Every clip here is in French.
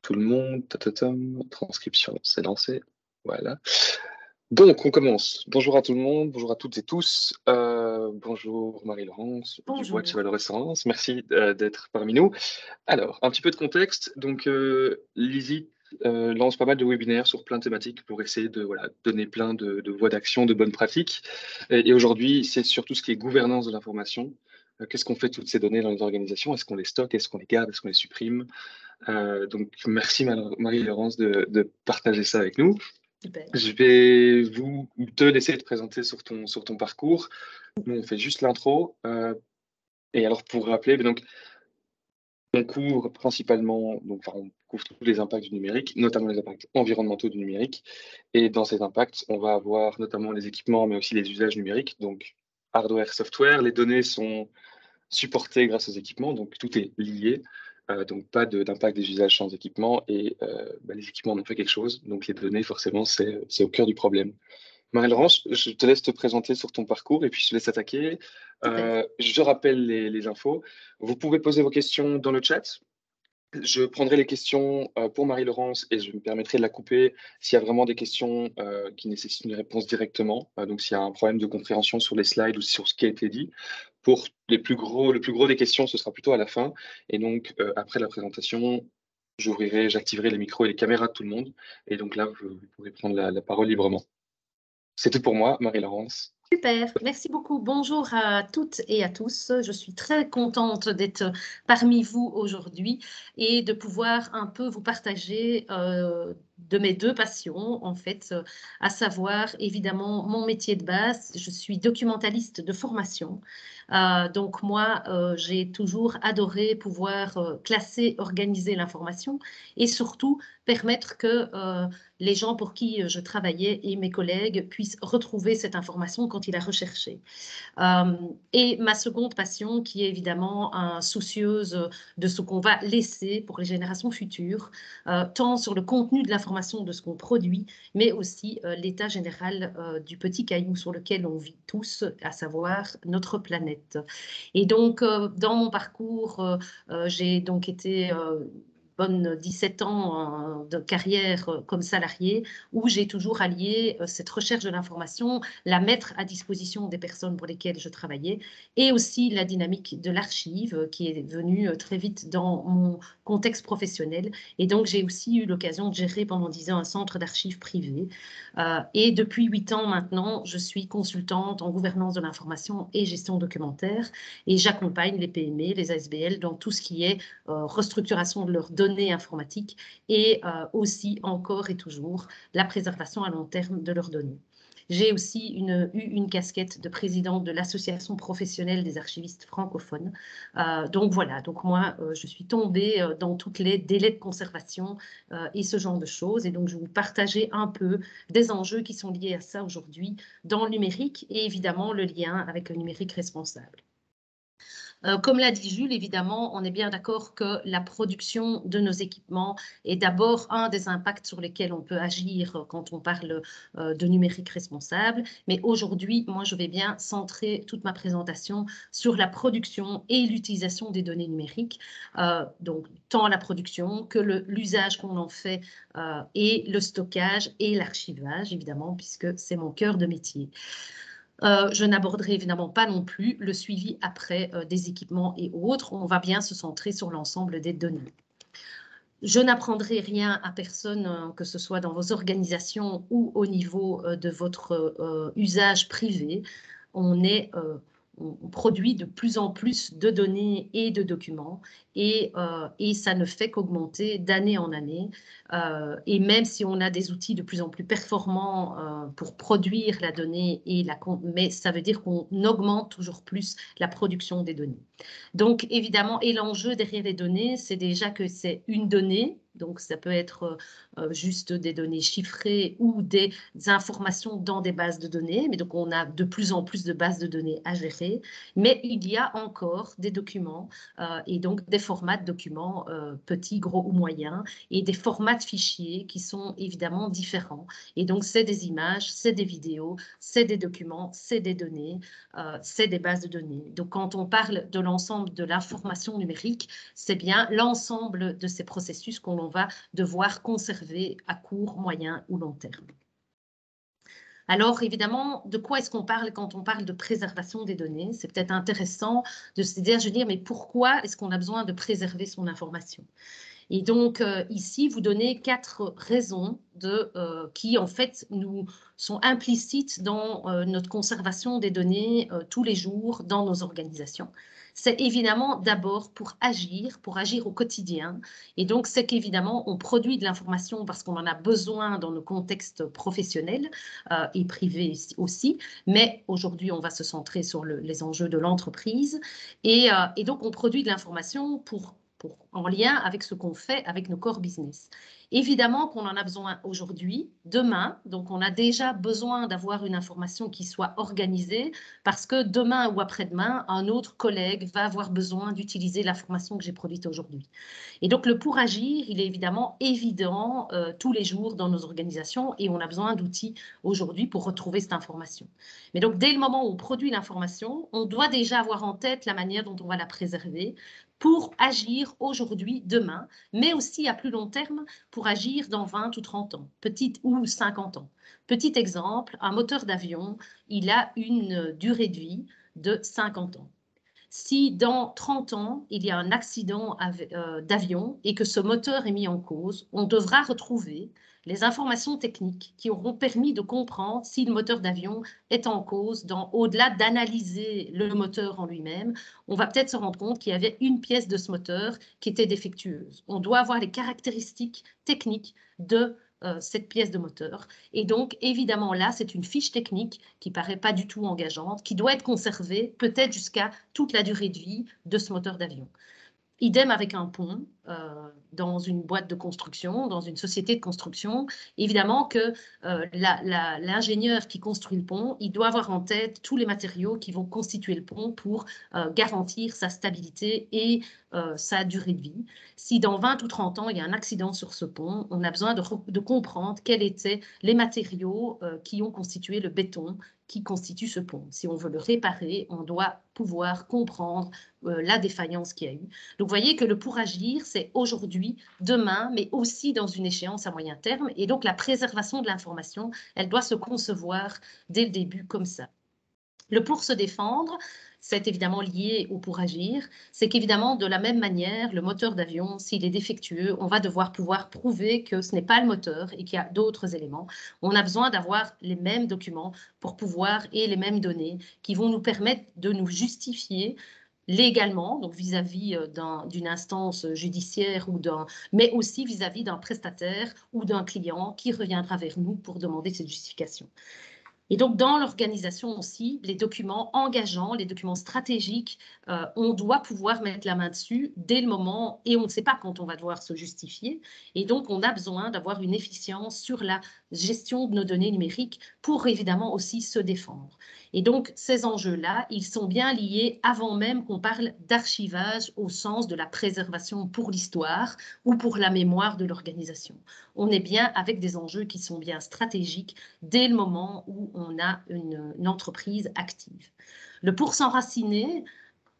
Tout le monde, transcription, c'est lancé. Voilà. Donc, on commence. Bonjour à tout le monde, bonjour à toutes et tous. Bonjour Marie-Laurence du bois de Bonjour. Cheval-de-Restaurance. Merci d'être parmi nous. Alors, un petit peu de contexte. Donc, Lizzie lance pas mal de webinaires sur plein de thématiques pour essayer de donner plein de voies d'action, de bonnes pratiques. Et aujourd'hui, c'est sur tout ce qui est gouvernance de l'information. Qu'est-ce qu'on fait de toutes ces données dans les organisations? Est-ce qu'on les stocke? Est-ce qu'on les garde? Est-ce qu'on les supprime? Donc, merci Marie-Laurence de partager ça avec nous. Super. Je vais te laisser te présenter sur ton parcours. Nous, on fait juste l'intro. Et alors, pour rappeler, donc, on couvre principalement, on couvre tous les impacts du numérique, notamment les impacts environnementaux du numérique. Et dans ces impacts, on va avoir notamment les équipements, mais aussi les usages numériques, donc hardware, software. Les données sont supportées grâce aux équipements, donc tout est lié. Donc pas d'impact des usages sans équipement et les équipements n'ont fait quelque chose. Donc les données, forcément, c'est au cœur du problème. Marie-Laurence, je te laisse te présenter sur ton parcours et puis je te laisse attaquer. Super. Je rappelle les infos. Vous pouvez poser vos questions dans le chat. Je prendrai les questions pour Marie-Laurence et je me permettrai de la couper s'il y a vraiment des questions qui nécessitent une réponse directement. Donc, s'il y a un problème de compréhension sur les slides ou sur ce qui a été dit. Pour le plus gros des questions, ce sera plutôt à la fin. Et donc, après la présentation, j'activerai les micros et les caméras de tout le monde. Et donc là, vous pourrez prendre la parole librement. C'est tout pour moi, Marie-Laurence. Super, merci beaucoup. Bonjour à toutes et à tous. Je suis très contente d'être parmi vous aujourd'hui et de pouvoir un peu vous partager de mes deux passions, en fait, à savoir évidemment mon métier de base. Je suis documentaliste de formation. Donc moi, j'ai toujours adoré pouvoir classer, organiser l'information et surtout permettre que les gens pour qui je travaillais et mes collègues puissent retrouver cette information quand il la recherchée. Et ma seconde passion, qui est évidemment soucieuse de ce qu'on va laisser pour les générations futures, tant sur le contenu de l'information de ce qu'on produit, mais aussi l'état général du petit caillou sur lequel on vit tous, à savoir notre planète. Et donc, dans mon parcours, j'ai donc été bonne 17 ans de carrière comme salarié, où j'ai toujours allié cette recherche de l'information, la mettre à disposition des personnes pour lesquelles je travaillais, et aussi la dynamique de l'archive qui est venue très vite dans mon contexte professionnel. Et donc, j'ai aussi eu l'occasion de gérer pendant 10 ans un centre d'archives privé. Et depuis 8 ans maintenant, je suis consultante en gouvernance de l'information et gestion documentaire, et j'accompagne les PME, les ASBL dans tout ce qui est restructuration de leurs données informatiques et aussi encore et toujours la préservation à long terme de leurs données. J'ai aussi eu une casquette de présidente de l'association professionnelle des archivistes francophones. Donc voilà, donc moi, je suis tombée dans tous les délais de conservation et ce genre de choses. Et donc, je vais vous partager un peu des enjeux qui sont liés à ça aujourd'hui dans le numérique et évidemment le lien avec le numérique responsable. Comme l'a dit Jules, évidemment, on est bien d'accord que la production de nos équipements est d'abord un des impacts sur lesquels on peut agir quand on parle de numérique responsable. Mais aujourd'hui, moi, je vais bien centrer toute ma présentation sur la production et l'utilisation des données numériques. Donc, tant la production que l'usage qu'on en fait et le stockage et l'archivage, évidemment, puisque c'est mon cœur de métier. Je n'aborderai évidemment pas non plus le suivi après des équipements et autres. On va bien se centrer sur l'ensemble des données. Je n'apprendrai rien à personne, que ce soit dans vos organisations ou au niveau de votre usage privé. On produit de plus en plus de données et de documents et ça ne fait qu'augmenter d'année en année. Et même si on a des outils de plus en plus performants pour produire la donnée, mais ça veut dire qu'on augmente toujours plus la production des données. Donc évidemment, et l'enjeu derrière les données, c'est déjà que c'est une donnée. Donc, ça peut être juste des données chiffrées ou des informations dans des bases de données. Mais donc, on a de plus en plus de bases de données à gérer. Mais il y a encore des documents et donc des formats de documents petits, gros ou moyens et des formats de fichiers qui sont évidemment différents. Et donc, c'est des images, c'est des vidéos, c'est des documents, c'est des données, c'est des bases de données. Donc, quand on parle de l'ensemble de l'information numérique, c'est bien l'ensemble de ces processus qu'on l'on va devoir conserver à court, moyen ou long terme. Alors, évidemment, de quoi est-ce qu'on parle quand on parle de préservation des données? C'est peut-être intéressant de se dire, mais pourquoi est-ce qu'on a besoin de préserver son information? Et donc, ici, vous donnez 4 raisons qui, en fait, nous sont implicites dans notre conservation des données tous les jours dans nos organisations. C'est évidemment d'abord pour agir au quotidien. Et donc, c'est qu'évidemment, on produit de l'information parce qu'on en a besoin dans nos contextes professionnels et privés aussi. Mais aujourd'hui, on va se centrer sur les enjeux de l'entreprise. Et donc, on produit de l'information en lien avec ce qu'on fait avec nos core business. Évidemment qu'on en a besoin aujourd'hui, demain, donc on a déjà besoin d'avoir une information qui soit organisée parce que demain ou après-demain, un autre collègue va avoir besoin d'utiliser l'information que j'ai produite aujourd'hui. Et donc le pour agir, il est évidemment évident tous les jours dans nos organisations et on a besoin d'outils aujourd'hui pour retrouver cette information. Mais donc dès le moment où on produit l'information, on doit déjà avoir en tête la manière dont on va la préserver pour agir aujourd'hui, demain, mais aussi à plus long terme pour agir dans 20 ou 30 ans, ou 50 ans. Petit exemple, un moteur d'avion, il a une durée de vie de 50 ans. Si dans 30 ans, il y a un accident d'avion et que ce moteur est mis en cause, on devra retrouver les informations techniques qui auront permis de comprendre si le moteur d'avion est en cause. Au-delà d'analyser le moteur en lui-même, on va peut-être se rendre compte qu'il y avait une pièce de ce moteur qui était défectueuse. On doit avoir les caractéristiques techniques de cette pièce de moteur. Et donc, évidemment, là, c'est une fiche technique qui paraît pas du tout engageante, qui doit être conservée peut-être jusqu'à toute la durée de vie de ce moteur d'avion. Idem avec un pont dans une boîte de construction, dans une société de construction. Évidemment que l'ingénieur qui construit le pont, il doit avoir en tête tous les matériaux qui vont constituer le pont pour garantir sa stabilité et sa durée de vie. Si dans 20 ou 30 ans, il y a un accident sur ce pont, on a besoin de comprendre quels étaient les matériaux qui ont constitué le béton qui constitue ce pont. Si on veut le réparer, on doit pouvoir comprendre la défaillance qu'il y a eu. Donc, vous voyez que le pour agir, c'est aujourd'hui, demain, mais aussi dans une échéance à moyen terme. Et donc, la préservation de l'information, elle doit se concevoir dès le début comme ça. Le pour se défendre, c'est évidemment lié au pour agir. C'est qu'évidemment, de la même manière, le moteur d'avion, s'il est défectueux, on va devoir pouvoir prouver que ce n'est pas le moteur et qu'il y a d'autres éléments. On a besoin d'avoir les mêmes documents pour pouvoir et les mêmes données qui vont nous permettre de nous justifier légalement, donc vis-à-vis d'une instance judiciaire mais aussi vis-à-vis d'un prestataire ou d'un client qui reviendra vers nous pour demander cette justification. Et donc, dans l'organisation aussi, les documents engageants, les documents stratégiques, on doit pouvoir mettre la main dessus dès le moment et on ne sait pas quand on va devoir se justifier. Et donc, on a besoin d'avoir une efficience sur la gestion de nos données numériques pour évidemment aussi se défendre. Et donc, ces enjeux-là, ils sont bien liés avant même qu'on parle d'archivage au sens de la préservation pour l'histoire ou pour la mémoire de l'organisation. On est bien avec des enjeux qui sont bien stratégiques dès le moment où on a une entreprise active. Le pour s'enraciner,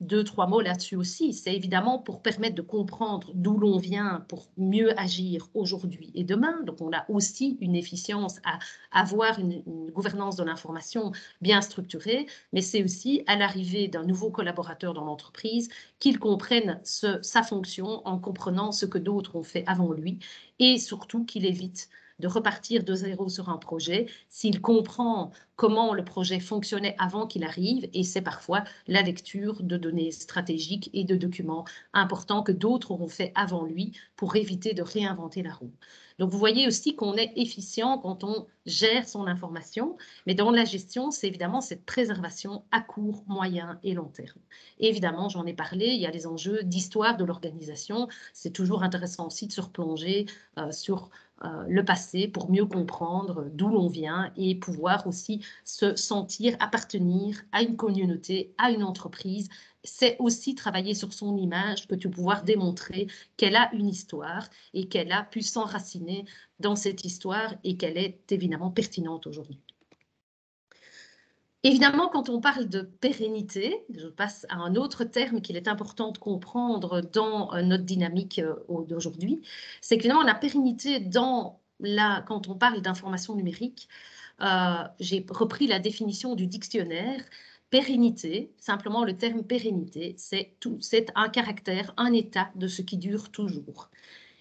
2-3 mots là-dessus aussi, c'est évidemment pour permettre de comprendre d'où l'on vient pour mieux agir aujourd'hui et demain. Donc, on a aussi une efficience à avoir une gouvernance de l'information bien structurée, mais c'est aussi à l'arrivée d'un nouveau collaborateur dans l'entreprise qu'il comprenne sa fonction en comprenant ce que d'autres ont fait avant lui et surtout qu'il évite de repartir de zéro sur un projet, s'il comprend comment le projet fonctionnait avant qu'il arrive, et c'est parfois la lecture de données stratégiques et de documents importants que d'autres auront fait avant lui pour éviter de réinventer la roue. Donc, vous voyez aussi qu'on est efficient quand on gère son information, mais dans la gestion, c'est évidemment cette préservation à court, moyen et long terme. Et évidemment, j'en ai parlé, il y a les enjeux d'histoire de l'organisation. C'est toujours intéressant aussi de se replonger sur le passé pour mieux comprendre d'où l'on vient et pouvoir aussi se sentir appartenir à une communauté, à une entreprise. C'est aussi travailler sur son image que de pouvoir démontrer qu'elle a une histoire et qu'elle a pu s'enraciner dans cette histoire et qu'elle est évidemment pertinente aujourd'hui. Évidemment, quand on parle de pérennité, je passe à un autre terme qu'il est important de comprendre dans notre dynamique d'aujourd'hui, c'est que la pérennité quand on parle d'information numérique, j'ai repris la définition du dictionnaire. Pérennité, simplement le terme pérennité, c'est un caractère, un état de ce qui dure toujours.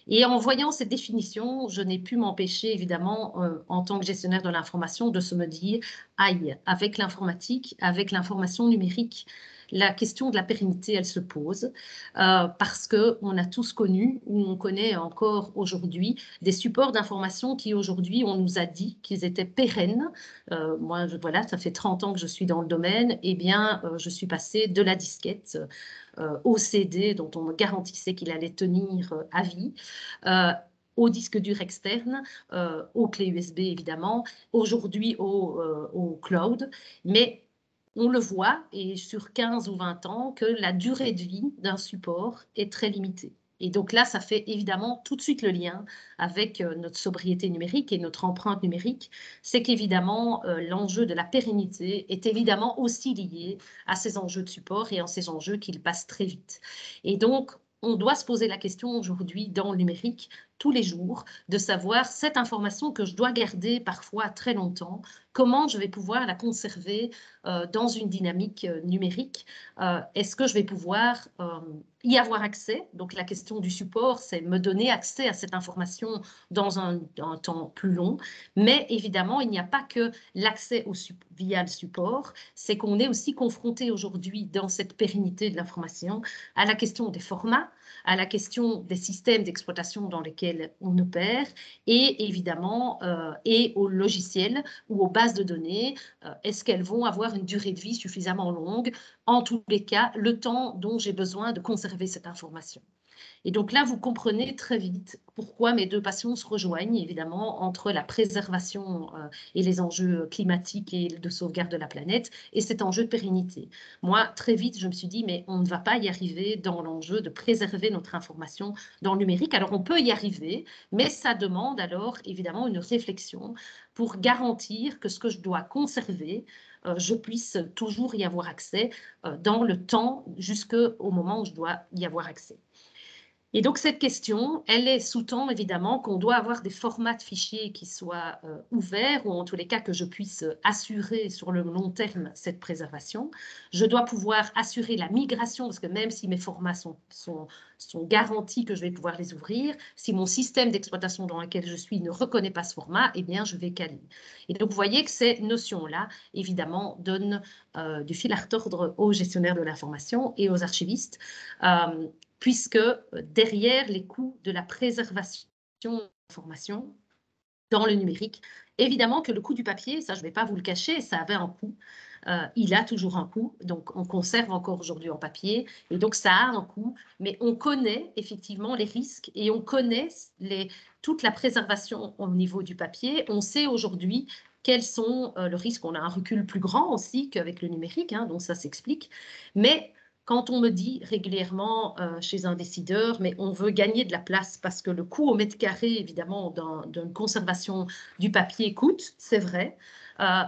Et en voyant cette définition, je n'ai pu m'empêcher, évidemment, en tant que gestionnaire de l'information, de se me dire, aïe, avec l'informatique, avec l'information numérique, la question de la pérennité, elle se pose parce qu'on a tous connu, ou on connaît encore aujourd'hui, des supports d'information qui aujourd'hui, on nous a dit qu'ils étaient pérennes. Moi, voilà, ça fait 30 ans que je suis dans le domaine, eh bien, je suis passée de la disquette au CD, dont on me garantissait qu'il allait tenir à vie, au disque dur externe, aux clés USB évidemment, aujourd'hui au cloud, mais on le voit, et sur 15 ou 20 ans, que la durée de vie d'un support est très limitée. Et donc là, ça fait évidemment tout de suite le lien avec notre sobriété numérique et notre empreinte numérique. C'est qu'évidemment, l'enjeu de la pérennité est évidemment aussi lié à ces enjeux de support et à ces enjeux qui passent très vite. Et donc, on doit se poser la question aujourd'hui dans le numérique, tous les jours, de savoir cette information que je dois garder parfois très longtemps, comment je vais pouvoir la conserver dans une dynamique numérique. Est-ce que je vais pouvoir y avoir accès? Donc la question du support, c'est me donner accès à cette information dans un temps plus long. Mais évidemment, il n'y a pas que l'accès via le support, c'est qu'on est aussi confronté aujourd'hui dans cette pérennité de l'information à la question des formats, à la question des systèmes d'exploitation dans lesquels on opère et évidemment et aux logiciels ou aux bases de données. Est-ce qu'elles vont avoir une durée de vie suffisamment longue? En tous les cas, le temps dont j'ai besoin de conserver cette information. Et donc là, vous comprenez très vite pourquoi mes deux passions se rejoignent, évidemment, entre la préservation et les enjeux climatiques et de sauvegarde de la planète et cet enjeu de pérennité. Moi, très vite, je me suis dit, mais on ne va pas y arriver dans l'enjeu de préserver notre information dans le numérique. Alors, on peut y arriver, mais ça demande alors, évidemment, une réflexion pour garantir que ce que je dois conserver, je puisse toujours y avoir accès dans le temps jusqu'au moment où je dois y avoir accès. Et donc, cette question, elle sous-tend évidemment qu'on doit avoir des formats de fichiers qui soient ouverts ou en tous les cas que je puisse assurer sur le long terme cette préservation. Je dois pouvoir assurer la migration parce que même si mes formats sont garantis que je vais pouvoir les ouvrir, si mon système d'exploitation dans lequel je suis ne reconnaît pas ce format, eh bien, je vais caler. Et donc, vous voyez que ces notions-là, évidemment, donnent du fil à retordre aux gestionnaires de l'information et aux archivistes. Puisque derrière les coûts de la préservation de l'information dans le numérique, évidemment que le coût du papier, ça je ne vais pas vous le cacher, ça avait un coût. Il a toujours un coût, donc on conserve encore aujourd'hui en papier, et donc ça a un coût, mais on connaît effectivement les risques et on connaît toute la préservation au niveau du papier. On sait aujourd'hui quels sont le risque. On a un recul plus grand aussi qu'avec le numérique, hein, donc ça s'explique, mais quand on me dit régulièrement chez un décideur, mais on veut gagner de la place parce que le coût au mètre carré, évidemment, d'une conservation du papier coûte, c'est vrai,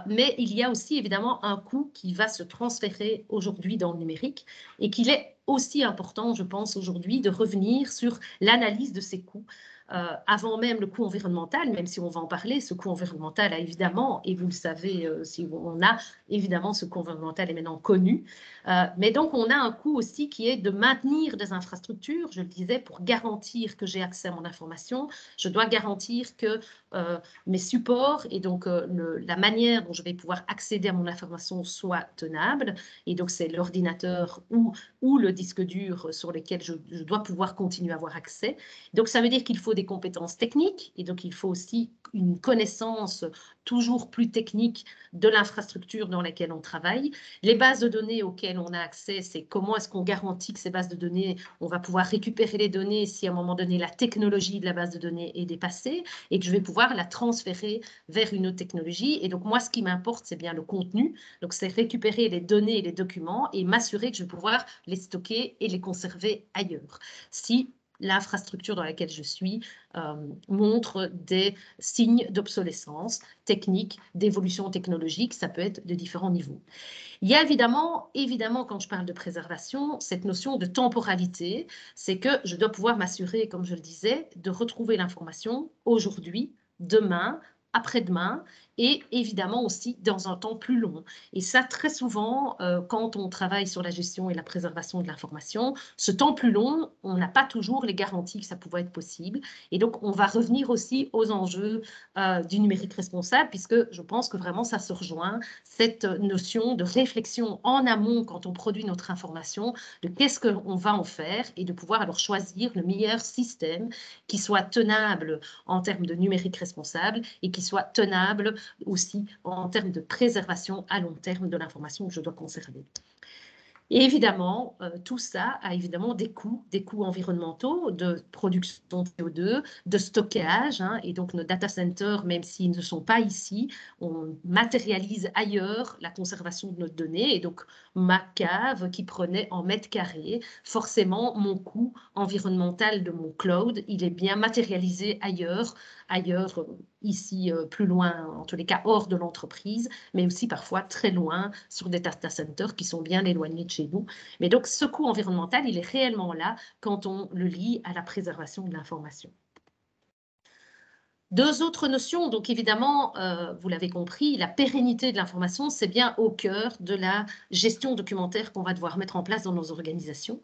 mais il y a aussi évidemment un coût qui va se transférer aujourd'hui dans le numérique et qu'il est aussi important, je pense, aujourd'hui de revenir sur l'analyse de ces coûts. Avant même le coût environnemental, même si on va en parler, ce coût environnemental a évidemment, et vous le savez, si on a évidemment ce coût environnemental est maintenant connu, mais donc on a un coût aussi qui est de maintenir des infrastructures, je le disais, pour garantir que j'ai accès à mon information, je dois garantir que mes supports et donc la manière dont je vais pouvoir accéder à mon information soit tenable, et donc c'est l'ordinateur ou le disque dur sur lesquels je dois pouvoir continuer à avoir accès. Donc ça veut dire qu'il faut des compétences techniques et donc il faut aussi une connaissance toujours plus technique de l'infrastructure dans laquelle on travaille. Les bases de données auxquelles on a accès, c'est comment est-ce qu'on garantit que ces bases de données, on va pouvoir récupérer les données si à un moment donné la technologie de la base de données est dépassée et que je vais pouvoir la transférer vers une autre technologie. Et donc moi, ce qui m'importe, c'est bien le contenu. Donc c'est récupérer les données et les documents et m'assurer que je vais pouvoir les stocker et les conserver ailleurs. Si l'infrastructure dans laquelle je suis montre des signes d'obsolescence technique, d'évolution technologique, ça peut être de différents niveaux. Il y a évidemment, quand je parle de préservation, cette notion de temporalité, c'est que je dois pouvoir m'assurer, comme je le disais, de retrouver l'information aujourd'hui, demain, après-demain, et évidemment aussi dans un temps plus long. Et ça, très souvent, quand on travaille sur la gestion et la préservation de l'information, ce temps plus long, on n'a pas toujours les garanties que ça pouvait être possible. Et donc, on va revenir aussi aux enjeux du numérique responsable, puisque je pense que vraiment ça se rejoint, cette notion de réflexion en amont quand on produit notre information, de qu'est-ce qu'on va en faire et de pouvoir alors choisir le meilleur système qui soit tenable en termes de numérique responsable et qui soit tenable aussi en termes de préservation à long terme de l'information que je dois conserver. Et évidemment, tout ça a évidemment des coûts environnementaux de production de CO2, de stockage, hein, et donc nos data centers, même s'ils ne sont pas ici, on matérialise ailleurs la conservation de nos données. Et donc, ma cave qui prenait en mètres carrés, forcément, mon coût environnemental de mon cloud, il est bien matérialisé ailleurs, ici, plus loin, en tous les cas, hors de l'entreprise, mais aussi parfois très loin sur des data centers qui sont bien éloignés de chez nous. Mais donc, ce coût environnemental, il est réellement là quand on le lie à la préservation de l'information. Deux autres notions, donc évidemment, vous l'avez compris, la pérennité de l'information, c'est bien au cœur de la gestion documentaire qu'on va devoir mettre en place dans nos organisations.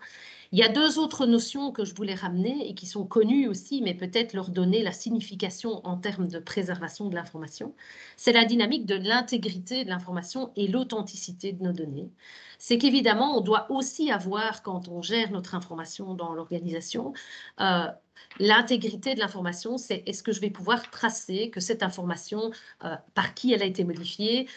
Il y a deux autres notions que je voulais ramener et qui sont connues aussi, mais peut-être leur donner la signification en termes de préservation de l'information. C'est la dynamique de l'intégrité de l'information et l'authenticité de nos données. C'est qu'évidemment, on doit aussi avoir, quand on gère notre information dans l'organisation, l'intégrité de l'information, c'est est-ce que je vais pouvoir tracer que cette information, par qui elle a été modifiée,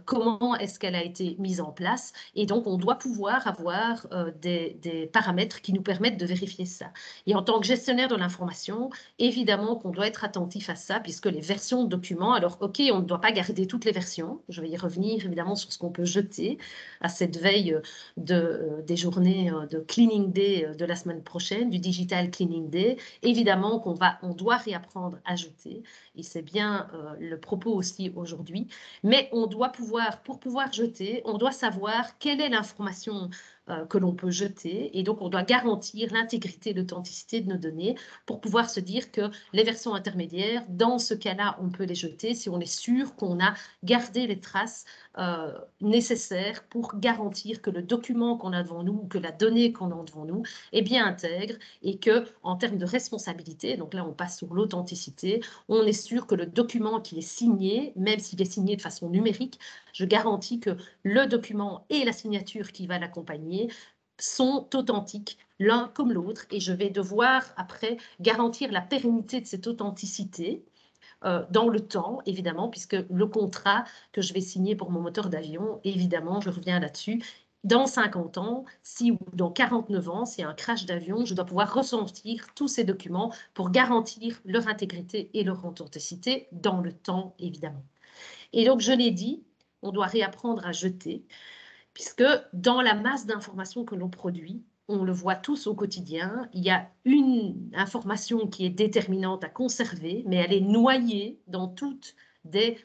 comment est-ce qu'elle a été mise en place. Et donc, on doit pouvoir avoir des paramètres qui nous permettent de vérifier ça. Et en tant que gestionnaire de l'information, évidemment qu'on doit être attentif à ça, puisque les versions de documents, alors OK, on ne doit pas garder toutes les versions. Je vais y revenir évidemment sur ce qu'on peut jeter à cette veille des journées de Cleaning Day de la semaine prochaine, du Digital Cleaning Day. Évidemment on doit réapprendre à jeter, et c'est bien le propos aussi aujourd'hui, mais on doit pouvoir, pour pouvoir jeter, on doit savoir quelle est l'information que l'on peut jeter, et donc on doit garantir l'intégrité, l'authenticité de nos données pour pouvoir se dire que les versions intermédiaires, dans ce cas-là, on peut les jeter si on est sûr qu'on a gardé les traces nécessaires pour garantir que le document qu'on a devant nous, que la donnée qu'on a devant nous est bien intègre, et que en termes de responsabilité, donc là on passe sur l'authenticité, on est sûr que le document qui est signé, même s'il est signé de façon numérique, je garantis que le document et la signature qui va l'accompagner sont authentiques l'un comme l'autre, et je vais devoir après garantir la pérennité de cette authenticité dans le temps, évidemment, puisque le contrat que je vais signer pour mon moteur d'avion, évidemment, je reviens là-dessus, dans 50 ans, ou dans 49 ans, s'il y a un crash d'avion, je dois pouvoir ressortir tous ces documents pour garantir leur intégrité et leur authenticité dans le temps, évidemment. Et donc, je l'ai dit, on doit réapprendre à jeter, puisque dans la masse d'informations que l'on produit, on le voit tous au quotidien, il y a une information qui est déterminante à conserver, mais elle est noyée dans toutes des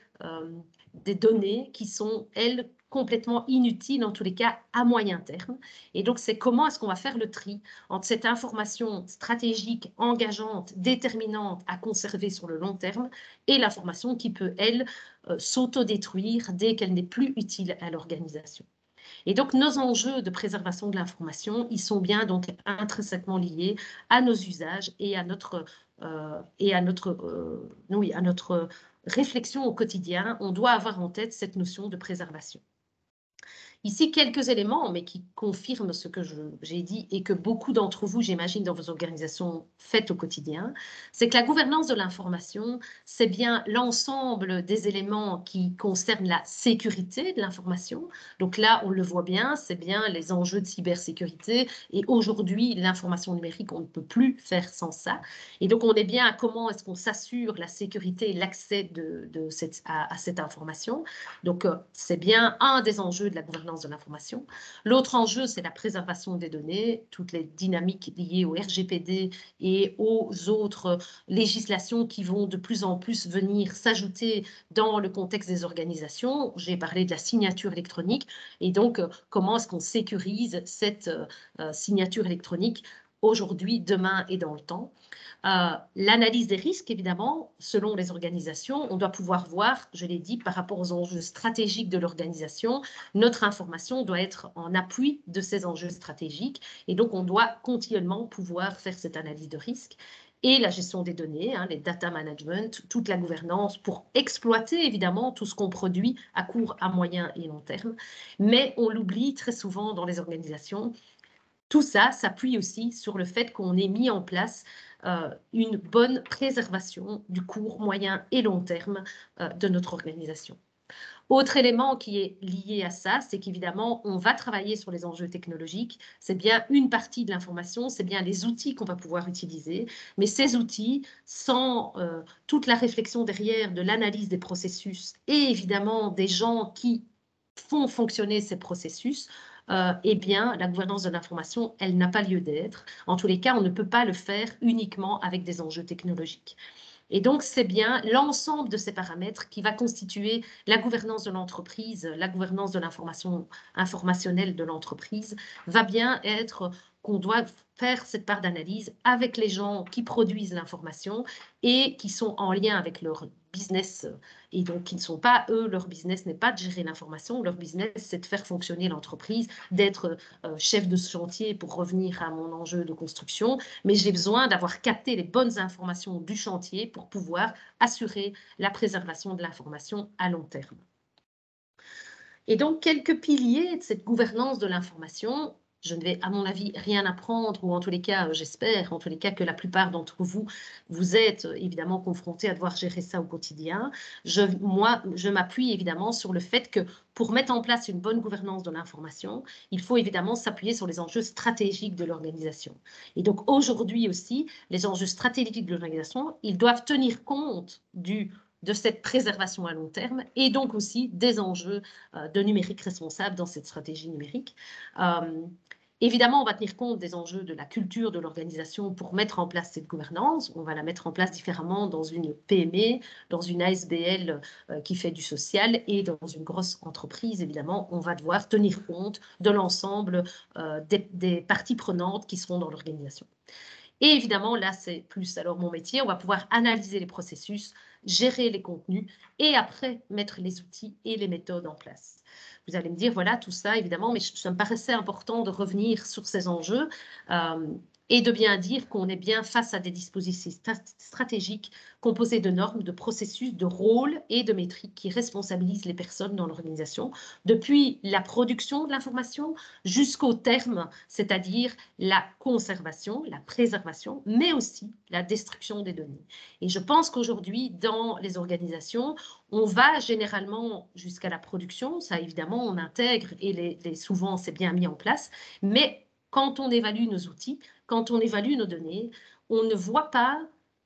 données qui sont, elles, complètement inutiles, en tous les cas à moyen terme. Et donc, c'est comment est-ce qu'on va faire le tri entre cette information stratégique, engageante, déterminante à conserver sur le long terme et l'information qui peut, elle, s'autodétruire dès qu'elle n'est plus utile à l'organisation. Et donc, nos enjeux de préservation de l'information, ils sont bien donc intrinsèquement liés à nos usages et à notre réflexion au quotidien. On doit avoir en tête cette notion de préservation. Ici, quelques éléments, mais qui confirment ce que j'ai dit et que beaucoup d'entre vous, j'imagine, dans vos organisations faites au quotidien, c'est que la gouvernance de l'information, c'est bien l'ensemble des éléments qui concernent la sécurité de l'information. Donc là, on le voit bien, c'est bien les enjeux de cybersécurité. Et aujourd'hui, l'information numérique, on ne peut plus faire sans ça. Et donc, on est bien à comment est-ce qu'on s'assure la sécurité et l'accès à cette information. Donc, c'est bien un des enjeux de la gouvernance gouvernance de l'information. L'autre enjeu, c'est la préservation des données, toutes les dynamiques liées au RGPD et aux autres législations qui vont de plus en plus venir s'ajouter dans le contexte des organisations. J'ai parlé de la signature électronique et donc comment est-ce qu'on sécurise cette signature électronique aujourd'hui, demain et dans le temps. L'analyse des risques, évidemment, selon les organisations, on doit pouvoir voir, je l'ai dit, par rapport aux enjeux stratégiques de l'organisation, notre information doit être en appui de ces enjeux stratégiques et donc on doit continuellement pouvoir faire cette analyse de risque et la gestion des données, les data management, toute la gouvernance pour exploiter évidemment tout ce qu'on produit à court, à moyen et long terme. Mais on l'oublie très souvent dans les organisations. Tout ça s'appuie aussi sur le fait qu'on ait mis en place une bonne préservation du court, moyen et long terme de notre organisation. Autre élément qui est lié à ça, c'est qu'évidemment, on va travailler sur les enjeux technologiques. C'est bien une partie de l'information, c'est bien les outils qu'on va pouvoir utiliser. Mais ces outils, sans toute la réflexion derrière de l'analyse des processus et évidemment des gens qui font fonctionner ces processus, eh bien, la gouvernance de l'information, elle n'a pas lieu d'être. En tous les cas, on ne peut pas le faire uniquement avec des enjeux technologiques. Et donc, c'est bien l'ensemble de ces paramètres qui va constituer la gouvernance de l'entreprise, la gouvernance de l'information informationnelle de l'entreprise, va bien être qu'on doit faire cette part d'analyse avec les gens qui produisent l'information et qui sont en lien avec leur business et donc qui ne sont pas, eux, leur business n'est pas de gérer l'information, leur business c'est de faire fonctionner l'entreprise, d'être chef de chantier pour revenir à mon enjeu de construction, mais j'ai besoin d'avoir capté les bonnes informations du chantier pour pouvoir assurer la préservation de l'information à long terme. Et donc, quelques piliers de cette gouvernance de l'information. Je ne vais, à mon avis, rien apprendre, ou en tous les cas, j'espère, en tous les cas, que la plupart d'entre vous, vous êtes évidemment confrontés à devoir gérer ça au quotidien. Moi, je m'appuie évidemment sur le fait que pour mettre en place une bonne gouvernance de l'information, il faut évidemment s'appuyer sur les enjeux stratégiques de l'organisation. Et donc, aujourd'hui aussi, les enjeux stratégiques de l'organisation, ils doivent tenir compte de cette préservation à long terme et donc aussi des enjeux de numérique responsable dans cette stratégie numérique. Évidemment, on va tenir compte des enjeux de la culture de l'organisation pour mettre en place cette gouvernance. On va la mettre en place différemment dans une PME, dans une ASBL qui fait du social et dans une grosse entreprise. Évidemment, on va devoir tenir compte de l'ensemble des parties prenantes qui seront dans l'organisation. Et évidemment, là, c'est plus alors mon métier. On va pouvoir analyser les processus, gérer les contenus et après mettre les outils et les méthodes en place. Vous allez me dire, voilà, tout ça, évidemment, mais ça me paraissait important de revenir sur ces enjeux et de bien dire qu'on est bien face à des dispositifs stratégiques composés de normes, de processus, de rôles et de métriques qui responsabilisent les personnes dans l'organisation, depuis la production de l'information jusqu'au terme, c'est-à-dire la conservation, la préservation, mais aussi la destruction des données. Et je pense qu'aujourd'hui, dans les organisations, on va généralement jusqu'à la production, ça évidemment on intègre et souvent c'est bien mis en place, mais quand on évalue nos outils, quand on évalue nos données, on ne voit pas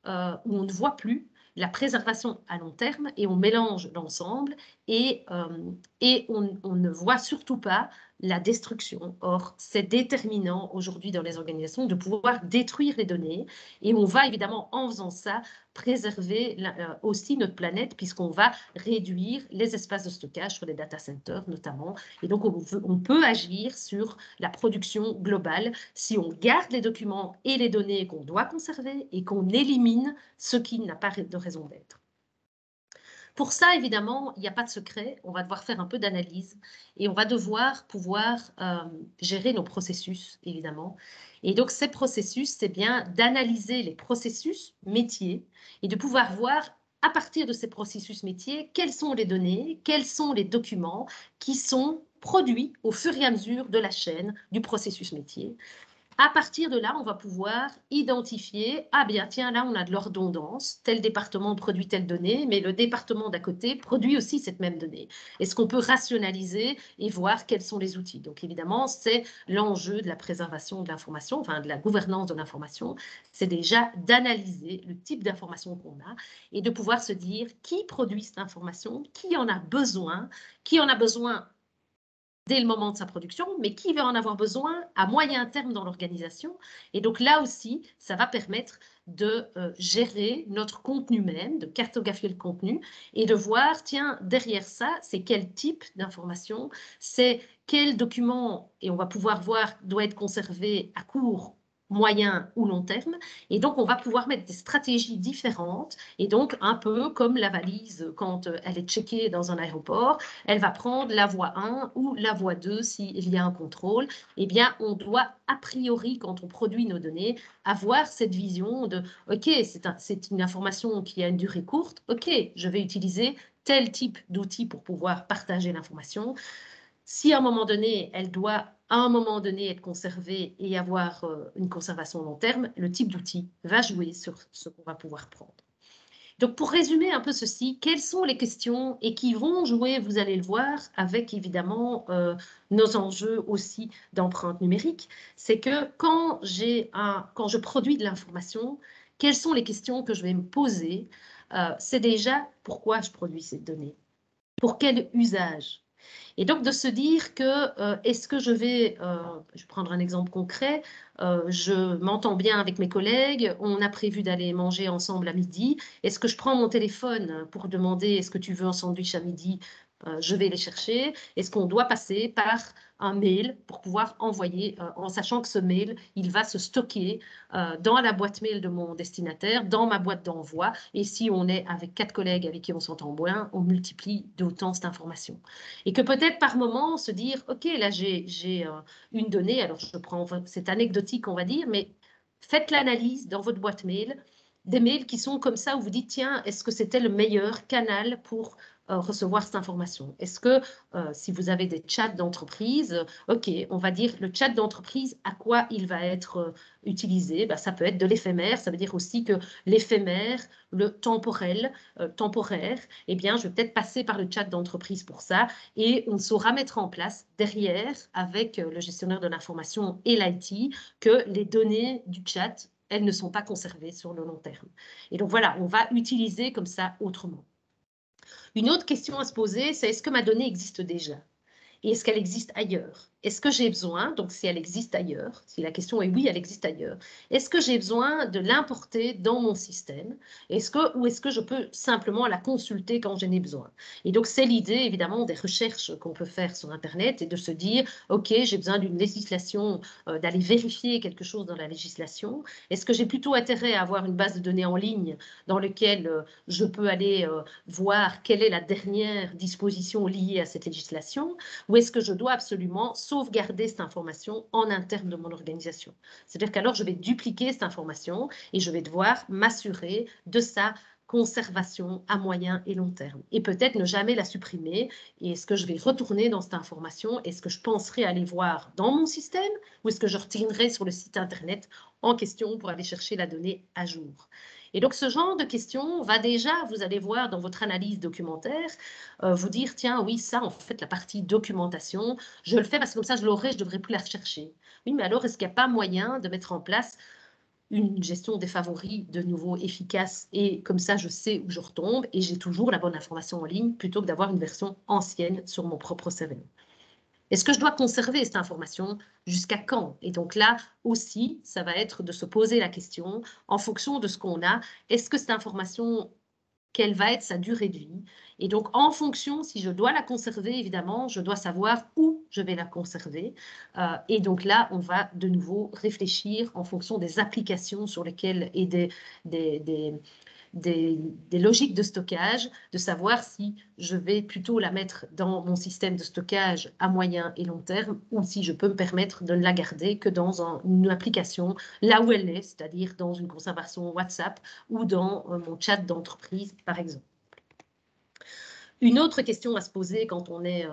ou on ne voit plus la préservation à long terme et on mélange l'ensemble et on ne voit surtout pas la destruction. Or, c'est déterminant aujourd'hui dans les organisations de pouvoir détruire les données et on va évidemment en faisant ça préserver aussi notre planète puisqu'on va réduire les espaces de stockage sur les data centers notamment. Et donc, on peut agir sur la production globale si on garde les documents et les données qu'on doit conserver et qu'on élimine ce qui n'a pas de raison d'être. Pour ça, évidemment, il n'y a pas de secret. On va devoir faire un peu d'analyse et on va devoir pouvoir gérer nos processus, évidemment. Et donc, ces processus, c'est bien d'analyser les processus métiers et de pouvoir voir à partir de ces processus métiers, quelles sont les données, quels sont les documents qui sont produits au fur et à mesure de la chaîne du processus métier. À partir de là, on va pouvoir identifier, ah bien tiens, là on a de la redondance, tel département produit telle donnée, mais le département d'à côté produit aussi cette même donnée. Est-ce qu'on peut rationaliser et voir quels sont les outils? Donc évidemment, c'est l'enjeu de la préservation de l'information, enfin de la gouvernance de l'information, c'est déjà d'analyser le type d'information qu'on a et de pouvoir se dire qui produit cette information, qui en a besoin dès le moment de sa production, mais qui va en avoir besoin à moyen terme dans l'organisation. Et donc là aussi, ça va permettre de gérer notre contenu même, de cartographier le contenu et de voir, tiens, derrière ça, c'est quel type d'information, c'est quel document, et on va pouvoir voir, doit être conservé à court, moyen ou long terme. Et donc, on va pouvoir mettre des stratégies différentes. Et donc, un peu comme la valise, quand elle est checkée dans un aéroport, elle va prendre la voie 1 ou la voie 2 s'il y a un contrôle. Eh bien, on doit, a priori, quand on produit nos données, avoir cette vision de, OK, c'est une information qui a une durée courte. OK, je vais utiliser tel type d'outil pour pouvoir partager l'information. Si à un moment donné, elle doit à un moment donné être conservée et avoir une conservation long terme, le type d'outil va jouer sur ce qu'on va pouvoir prendre. Donc, pour résumer un peu ceci, quelles sont les questions et qui vont jouer, vous allez le voir, avec évidemment nos enjeux aussi d'empreinte numérique, c'est que quand je produis de l'information, quelles sont les questions que je vais me poser? C'est déjà pourquoi je produis ces données? Pour quel usage? Et donc de se dire que est-ce que je vais prendre un exemple concret, je m'entends bien avec mes collègues, on a prévu d'aller manger ensemble à midi, est-ce que je prends mon téléphone pour demander est-ce que tu veux un sandwich à midi? Je vais les chercher. Est-ce qu'on doit passer par un mail pour pouvoir envoyer, en sachant que ce mail, il va se stocker dans la boîte mail de mon destinataire, dans ma boîte d'envoi. Et si on est avec 4 collègues avec qui on s'entend bien, on multiplie d'autant cette information. Et que peut-être par moment se dire, OK, là j'ai une donnée, alors je prends, c'est anecdotique on va dire, mais faites l'analyse dans votre boîte mail, des mails qui sont comme ça où vous dites, tiens, est-ce que c'était le meilleur canal pour recevoir cette information? Est-ce que si vous avez des chats d'entreprise, OK, on va dire le chat d'entreprise, à quoi il va être utilisé? Ben, ça peut être de l'éphémère, ça veut dire aussi que l'éphémère, le temporel, temporaire, eh bien, je vais peut-être passer par le chat d'entreprise pour ça et on saura mettre en place derrière, avec le gestionnaire de l'information et l'IT, que les données du chat, elles ne sont pas conservées sur le long terme. Et donc voilà, on va utiliser comme ça autrement. Une autre question à se poser, c'est est-ce que ma donnée existe déjà? Et est-ce qu'elle existe ailleurs? Est-ce que j'ai besoin, donc si elle existe ailleurs, si la question est oui, elle existe ailleurs, est-ce que j'ai besoin de l'importer dans mon système? Ou est-ce que je peux simplement la consulter quand j'en ai besoin? Et donc, c'est l'idée, évidemment, des recherches qu'on peut faire sur Internet et de se dire, OK, j'ai besoin d'une législation, d'aller vérifier quelque chose dans la législation. Est-ce que j'ai plutôt intérêt à avoir une base de données en ligne dans laquelle je peux aller voir quelle est la dernière disposition liée à cette législation? Ou est-ce que je dois absolument sauvegarder cette information en interne de mon organisation? C'est-à-dire qu'alors, je vais dupliquer cette information et je vais devoir m'assurer de sa conservation à moyen et long terme. Et peut-être ne jamais la supprimer. Et est-ce que je vais retourner dans cette information? Est-ce que je penserai aller voir dans mon système? Ou est-ce que je retournerai sur le site Internet en question pour aller chercher la donnée à jour? Et donc, ce genre de questions va déjà, vous allez voir dans votre analyse documentaire, vous dire, tiens, oui, ça, en fait, la partie documentation, je le fais parce que comme ça, je l'aurai, je ne devrais plus la rechercher. Oui, mais alors, est-ce qu'il n'y a pas moyen de mettre en place une gestion des favoris de nouveau efficace et comme ça, je sais où je retombe et j'ai toujours la bonne information en ligne plutôt que d'avoir une version ancienne sur mon propre serveur? Est-ce que je dois conserver cette information? Jusqu'à quand? Et donc là aussi, ça va être de se poser la question en fonction de ce qu'on a. Est-ce que cette information, quelle va être sa durée de vie? Et donc, en fonction, si je dois la conserver, évidemment, je dois savoir où je vais la conserver. Et donc là, on va de nouveau réfléchir en fonction des applications sur lesquelles et des logiques de stockage, de savoir si je vais plutôt la mettre dans mon système de stockage à moyen et long terme ou si je peux me permettre de ne la garder que dans une application là où elle est, c'est-à-dire dans une conservation WhatsApp ou dans mon chat d'entreprise, par exemple. Une autre question à se poser quand on est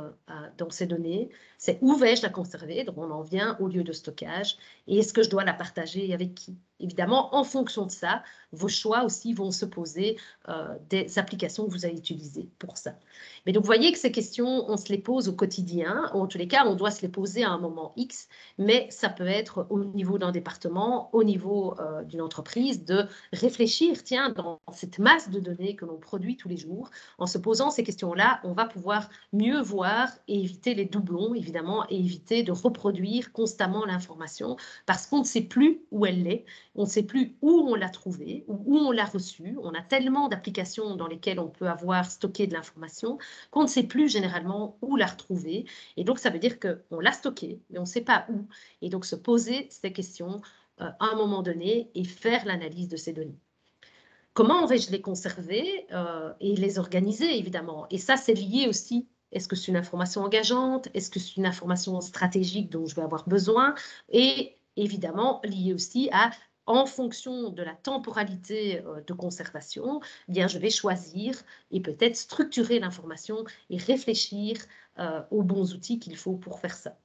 dans ces données, c'est où vais-je la conserver? Donc, on en vient au lieu de stockage. Et est-ce que je dois la partager avec qui? évidemment, en fonction de ça, vos choix aussi vont se poser des applications que vous allez utiliser pour ça. Mais donc, vous voyez que ces questions, on se les pose au quotidien. En tous les cas, on doit se les poser à un moment X, mais ça peut être au niveau d'un département, au niveau d'une entreprise, de réfléchir, tiens, dans cette masse de données que l'on produit tous les jours, en se posant ces questions-là, on va pouvoir mieux voir et éviter les doublons, évidemment, et éviter de reproduire constamment l'information parce qu'on ne sait plus où elle est, on ne sait plus où on l'a trouvée ou où on l'a reçue. On a tellement d'applications dans lesquelles on peut avoir stocké de l'information qu'on ne sait plus généralement où la retrouver. Et donc, ça veut dire qu'on l'a stockée, mais on ne sait pas où. Et donc, se poser ces questions à un moment donné et faire l'analyse de ces données. Comment vais-je les conserver et les organiser, évidemment? Et ça, c'est lié aussi. Est-ce que c'est une information engageante? Est-ce que c'est une information stratégique dont je vais avoir besoin? Et évidemment, lié aussi à, en fonction de la temporalité de conservation, eh bien, je vais choisir et peut-être structurer l'information et réfléchir aux bons outils qu'il faut pour faire ça.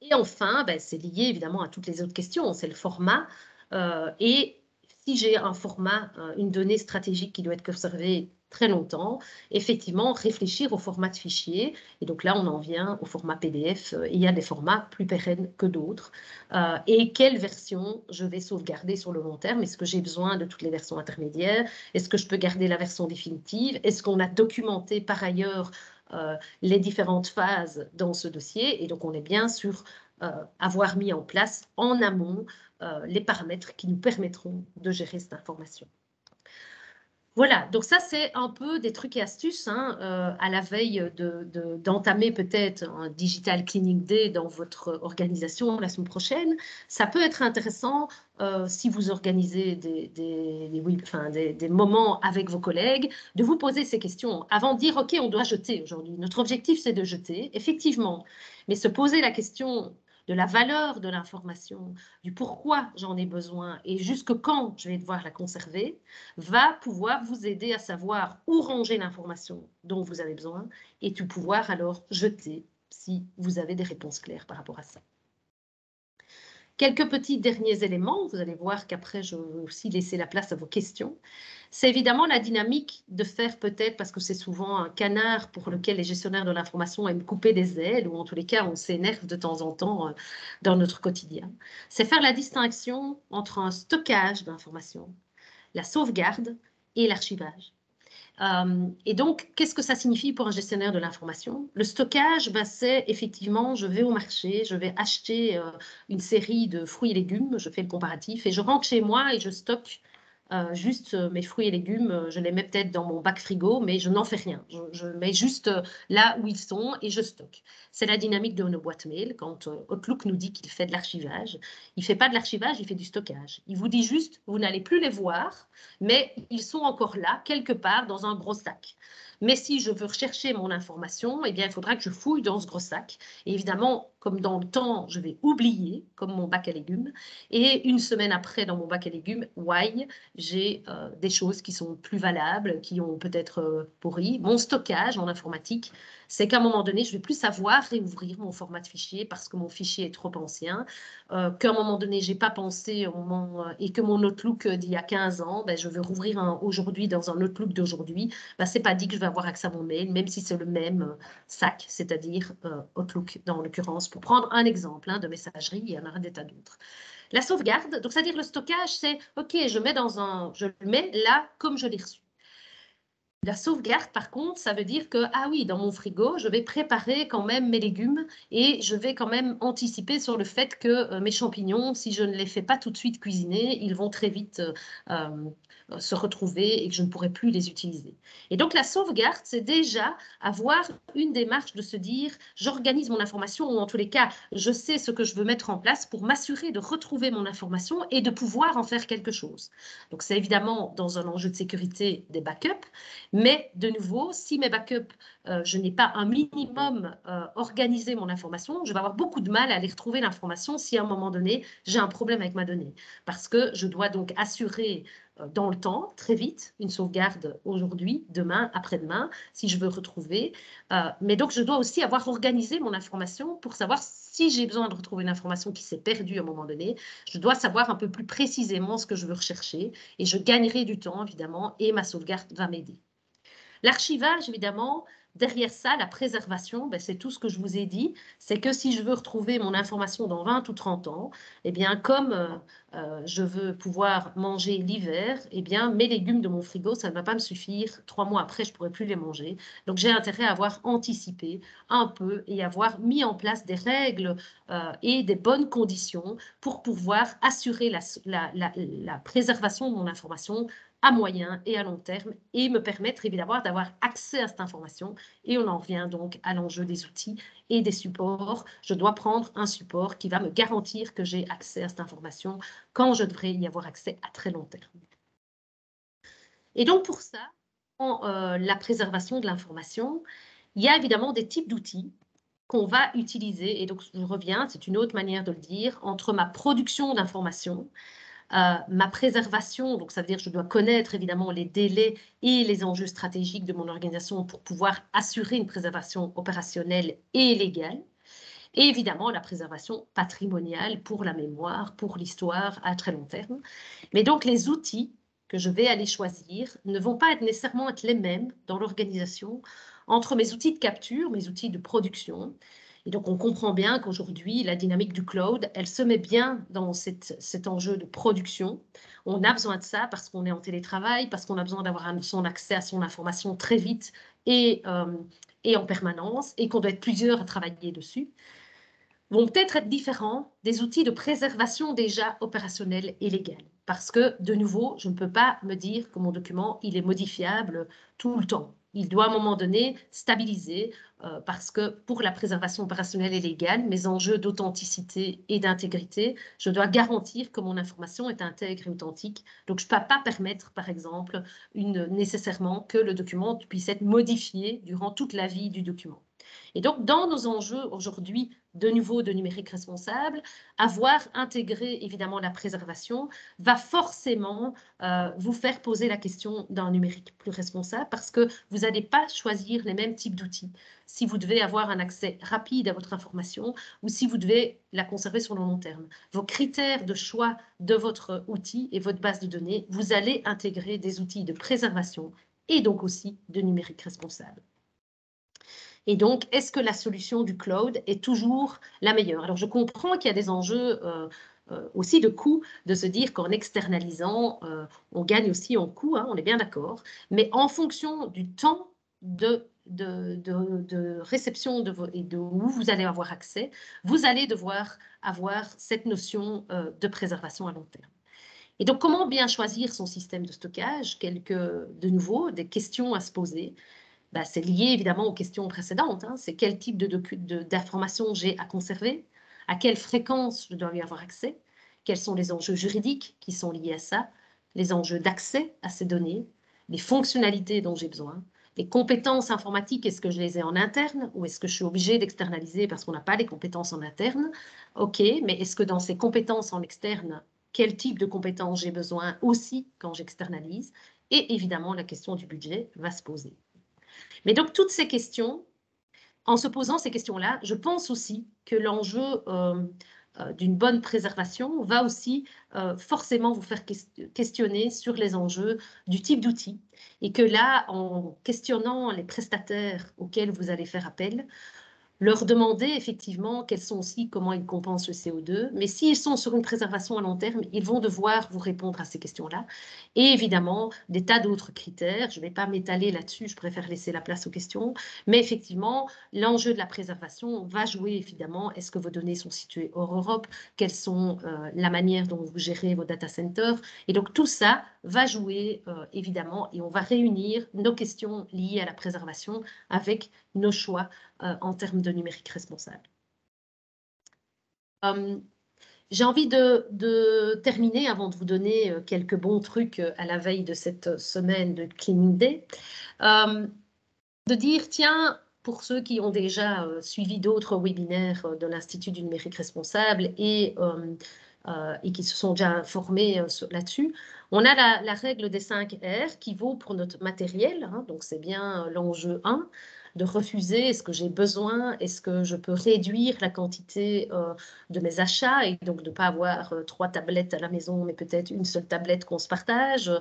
Et enfin, ben, c'est lié évidemment à toutes les autres questions, c'est le format. Et si j'ai un format, une donnée stratégique qui doit être conservée très longtemps, effectivement, réfléchir au format de fichier. Et donc là, on en vient au format PDF. Il y a des formats plus pérennes que d'autres. Et quelle version je vais sauvegarder sur le long terme? Est-ce que j'ai besoin de toutes les versions intermédiaires? Est-ce que je peux garder la version définitive? Est-ce qu'on a documenté par ailleurs les différentes phases dans ce dossier? Et donc, on est bien sur avoir mis en place en amont les paramètres qui nous permettront de gérer cette information. Voilà, donc ça, c'est un peu des trucs et astuces à la veille d'entamer peut-être un Digital Cleaning Day dans votre organisation la semaine prochaine. Ça peut être intéressant si vous organisez des moments avec vos collègues, de vous poser ces questions avant de dire « Ok, on doit jeter aujourd'hui. Notre objectif, c'est de jeter, effectivement. » Mais se poser la question de la valeur de l'information, du pourquoi j'en ai besoin et jusque quand je vais devoir la conserver, va pouvoir vous aider à savoir où ranger l'information dont vous avez besoin et tout pouvoir alors jeter si vous avez des réponses claires par rapport à ça. Quelques petits derniers éléments, vous allez voir qu'après je vais aussi laisser la place à vos questions. C'est évidemment la dynamique de faire peut-être, parce que c'est souvent un canard pour lequel les gestionnaires de l'information aiment couper des ailes, ou en tous les cas on s'énerve de temps en temps dans notre quotidien. C'est faire la distinction entre un stockage d'informations, la sauvegarde et l'archivage. Et donc, qu'est-ce que ça signifie pour un gestionnaire de l'information? Le stockage, c'est effectivement, je vais au marché, je vais acheter une série de fruits et légumes, je fais le comparatif, et je rentre chez moi et je stocke juste mes fruits et légumes, je les mets peut-être dans mon bac frigo, mais je n'en fais rien. Je mets juste là où ils sont et je stocke. C'est la dynamique de nos boîtes mail. Quand Outlook nous dit qu'il fait de l'archivage, il ne fait pas de l'archivage, il fait du stockage. Il vous dit juste, vous n'allez plus les voir, mais ils sont encore là, quelque part, dans un gros sac. Mais si je veux rechercher mon information, eh bien, il faudra que je fouille dans ce gros sac. Et évidemment, comme dans le temps, je vais oublier, comme mon bac à légumes. Et une semaine après, dans mon bac à légumes, j'ai des choses qui sont plus valables, qui ont peut-être pourri. Mon stockage en informatique, c'est qu'à un moment donné, je ne vais plus savoir réouvrir mon format de fichier parce que mon fichier est trop ancien, qu'à un moment donné, je n'ai pas pensé au moment, et que mon Outlook d'il y a 15 ans, je veux rouvrir aujourd'hui dans un Outlook d'aujourd'hui, ce n'est pas dit que je vais avoir accès à mon mail, même si c'est le même sac, c'est-à-dire Outlook dans l'occurrence, pour prendre un exemple de messagerie, il y en a des tas d'autres. La sauvegarde, donc c'est-à-dire le stockage, c'est OK, je le mets là comme je l'ai reçu. La sauvegarde, par contre, ça veut dire que, ah oui, dans mon frigo, je vais préparer quand même mes légumes et je vais quand même anticiper sur le fait que mes champignons, si je ne les fais pas tout de suite cuisiner, ils vont très vite se retrouver et que je ne pourrai plus les utiliser. Et donc, la sauvegarde, c'est déjà avoir une démarche de se dire, j'organise mon information ou en tous les cas, je sais ce que je veux mettre en place pour m'assurer de retrouver mon information et de pouvoir en faire quelque chose. Donc, c'est évidemment dans un enjeu de sécurité des backups. Mais de nouveau, si mes backups, je n'ai pas un minimum organisé mon information, je vais avoir beaucoup de mal à aller retrouver l'information si à un moment donné, j'ai un problème avec ma donnée. Parce que je dois donc assurer dans le temps, très vite, une sauvegarde aujourd'hui, demain, après-demain, si je veux retrouver. Mais donc, je dois aussi avoir organisé mon information pour savoir si j'ai besoin de retrouver une information qui s'est perdue à un moment donné, je dois savoir un peu plus précisément ce que je veux rechercher et je gagnerai du temps, évidemment, et ma sauvegarde va m'aider. L'archivage, évidemment, derrière ça, la préservation, ben, c'est tout ce que je vous ai dit. C'est que si je veux retrouver mon information dans 20 ou 30 ans, eh bien, comme je veux pouvoir manger l'hiver, eh bien, mes légumes de mon frigo, ça ne va pas me suffire. 3 mois après, je ne pourrai plus les manger. Donc, j'ai intérêt à avoir anticipé un peu et avoir mis en place des règles et des bonnes conditions pour pouvoir assurer la préservation de mon information à moyen et à long terme et me permettre évidemment d'avoir accès à cette information. Et on en revient donc à l'enjeu des outils et des supports. Je dois prendre un support qui va me garantir que j'ai accès à cette information quand je devrais y avoir accès à très long terme. Et donc pour ça, dans la préservation de l'information, il y a évidemment des types d'outils qu'on va utiliser. Et donc je reviens, c'est une autre manière de le dire, entre ma production d'informations, ma préservation, donc ça veut dire que je dois connaître évidemment les délais et les enjeux stratégiques de mon organisation pour pouvoir assurer une préservation opérationnelle et légale. Et évidemment, la préservation patrimoniale pour la mémoire, pour l'histoire à très long terme. Mais donc, les outils que je vais aller choisir ne vont pas nécessairement être les mêmes dans l'organisation entre mes outils de capture, mes outils de production. Et donc, on comprend bien qu'aujourd'hui, la dynamique du cloud, elle se met bien dans cet enjeu de production. On a besoin de ça parce qu'on est en télétravail, parce qu'on a besoin d'avoir son accès à son information très vite et en permanence, et qu'on doit être plusieurs à travailler dessus, vont peut-être être différents des outils de préservation déjà opérationnels et légaux. Parce que, de nouveau, je ne peux pas me dire que mon document, il est modifiable tout le temps. Il doit à un moment donné stabiliser parce que pour la préservation opérationnelle et légale, mes enjeux d'authenticité et d'intégrité, je dois garantir que mon information est intègre et authentique. Donc, je ne peux pas permettre, par exemple, nécessairement que le document puisse être modifié durant toute la vie du document. Et donc, dans nos enjeux aujourd'hui, de nouveau de numérique responsable, avoir intégré évidemment la préservation va forcément vous faire poser la question d'un numérique plus responsable parce que vous n'allez pas choisir les mêmes types d'outils. Si vous devez avoir un accès rapide à votre information ou si vous devez la conserver sur le long terme. Vos critères de choix de votre outil et votre base de données, vous allez intégrer des outils de préservation et donc aussi de numérique responsable. Et donc, est-ce que la solution du cloud est toujours la meilleure? Alors, je comprends qu'il y a des enjeux aussi de coût, de se dire qu'en externalisant, on gagne aussi en coût, hein, on est bien d'accord, mais en fonction du temps de réception et de où vous allez avoir accès, vous allez devoir avoir cette notion de préservation à long terme. Et donc, comment bien choisir son système de stockage? De nouveau, des questions à se poser. Ben, c'est lié évidemment aux questions précédentes. Hein. C'est quel type d'informations j'ai à conserver, à quelle fréquence je dois y avoir accès, quels sont les enjeux juridiques qui sont liés à ça, les enjeux d'accès à ces données, les fonctionnalités dont j'ai besoin, les compétences informatiques, est-ce que je les ai en interne ou est-ce que je suis obligée d'externaliser parce qu'on n'a pas les compétences en interne? OK, mais est-ce que dans ces compétences en externe, quel type de compétences j'ai besoin aussi quand j'externalise? Et évidemment, la question du budget va se poser. Mais donc, toutes ces questions, en se posant ces questions-là, je pense aussi que l'enjeu d'une bonne préservation va aussi forcément vous faire questionner sur les enjeux du type d'outils. Et que là, en questionnant les prestataires auxquels vous allez faire appel, leur demander effectivement quels sont aussi, comment ils compensent le CO2. Mais s'ils sont sur une préservation à long terme, ils vont devoir vous répondre à ces questions-là. Et évidemment, des tas d'autres critères. Je ne vais pas m'étaler là-dessus, je préfère laisser la place aux questions. Mais effectivement, l'enjeu de la préservation va jouer évidemment. Est-ce que vos données sont situées hors Europe? Quelle sont la manière dont vous gérez vos data centers? Et donc tout ça va jouer évidemment et on va réunir nos questions liées à la préservation avec nos choix en termes de numérique responsable. J'ai envie de terminer avant de vous donner quelques bons trucs à la veille de cette semaine de Cleaning Day, de dire, tiens, pour ceux qui ont déjà suivi d'autres webinaires de l'Institut du numérique responsable et qui se sont déjà formés là-dessus, on a la règle des 5 R qui vaut pour notre matériel, hein, donc c'est bien l'enjeu 1, de refuser? Est-ce que j'ai besoin? Est-ce que je peux réduire la quantité de mes achats et donc de ne pas avoir 3 tablettes à la maison, mais peut-être une seule tablette qu'on se partage,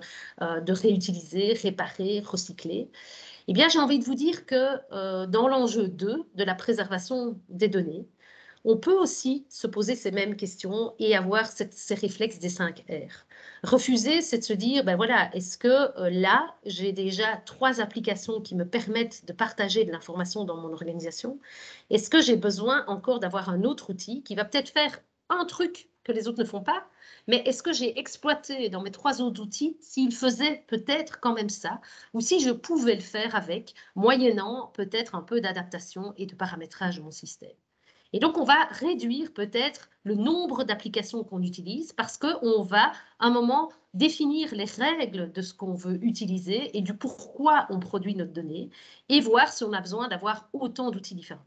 de réutiliser, réparer, recycler? Eh bien, j'ai envie de vous dire que dans l'enjeu 2 de la préservation des données, on peut aussi se poser ces mêmes questions et avoir ces réflexes des 5 R. Refuser, c'est de se dire, ben voilà, est-ce que là, j'ai déjà 3 applications qui me permettent de partager de l'information dans mon organisation? Est-ce que j'ai besoin encore d'avoir un autre outil qui va peut-être faire un truc que les autres ne font pas, mais est-ce que j'ai exploité dans mes 3 autres outils s'ils faisaient peut-être quand même ça, ou si je pouvais le faire avec, moyennant peut-être un peu d'adaptation et de paramétrage de mon système? Et donc, on va réduire peut-être le nombre d'applications qu'on utilise parce qu'on va, à un moment, définir les règles de ce qu'on veut utiliser et du pourquoi on produit notre donnée et voir si on a besoin d'avoir autant d'outils différents.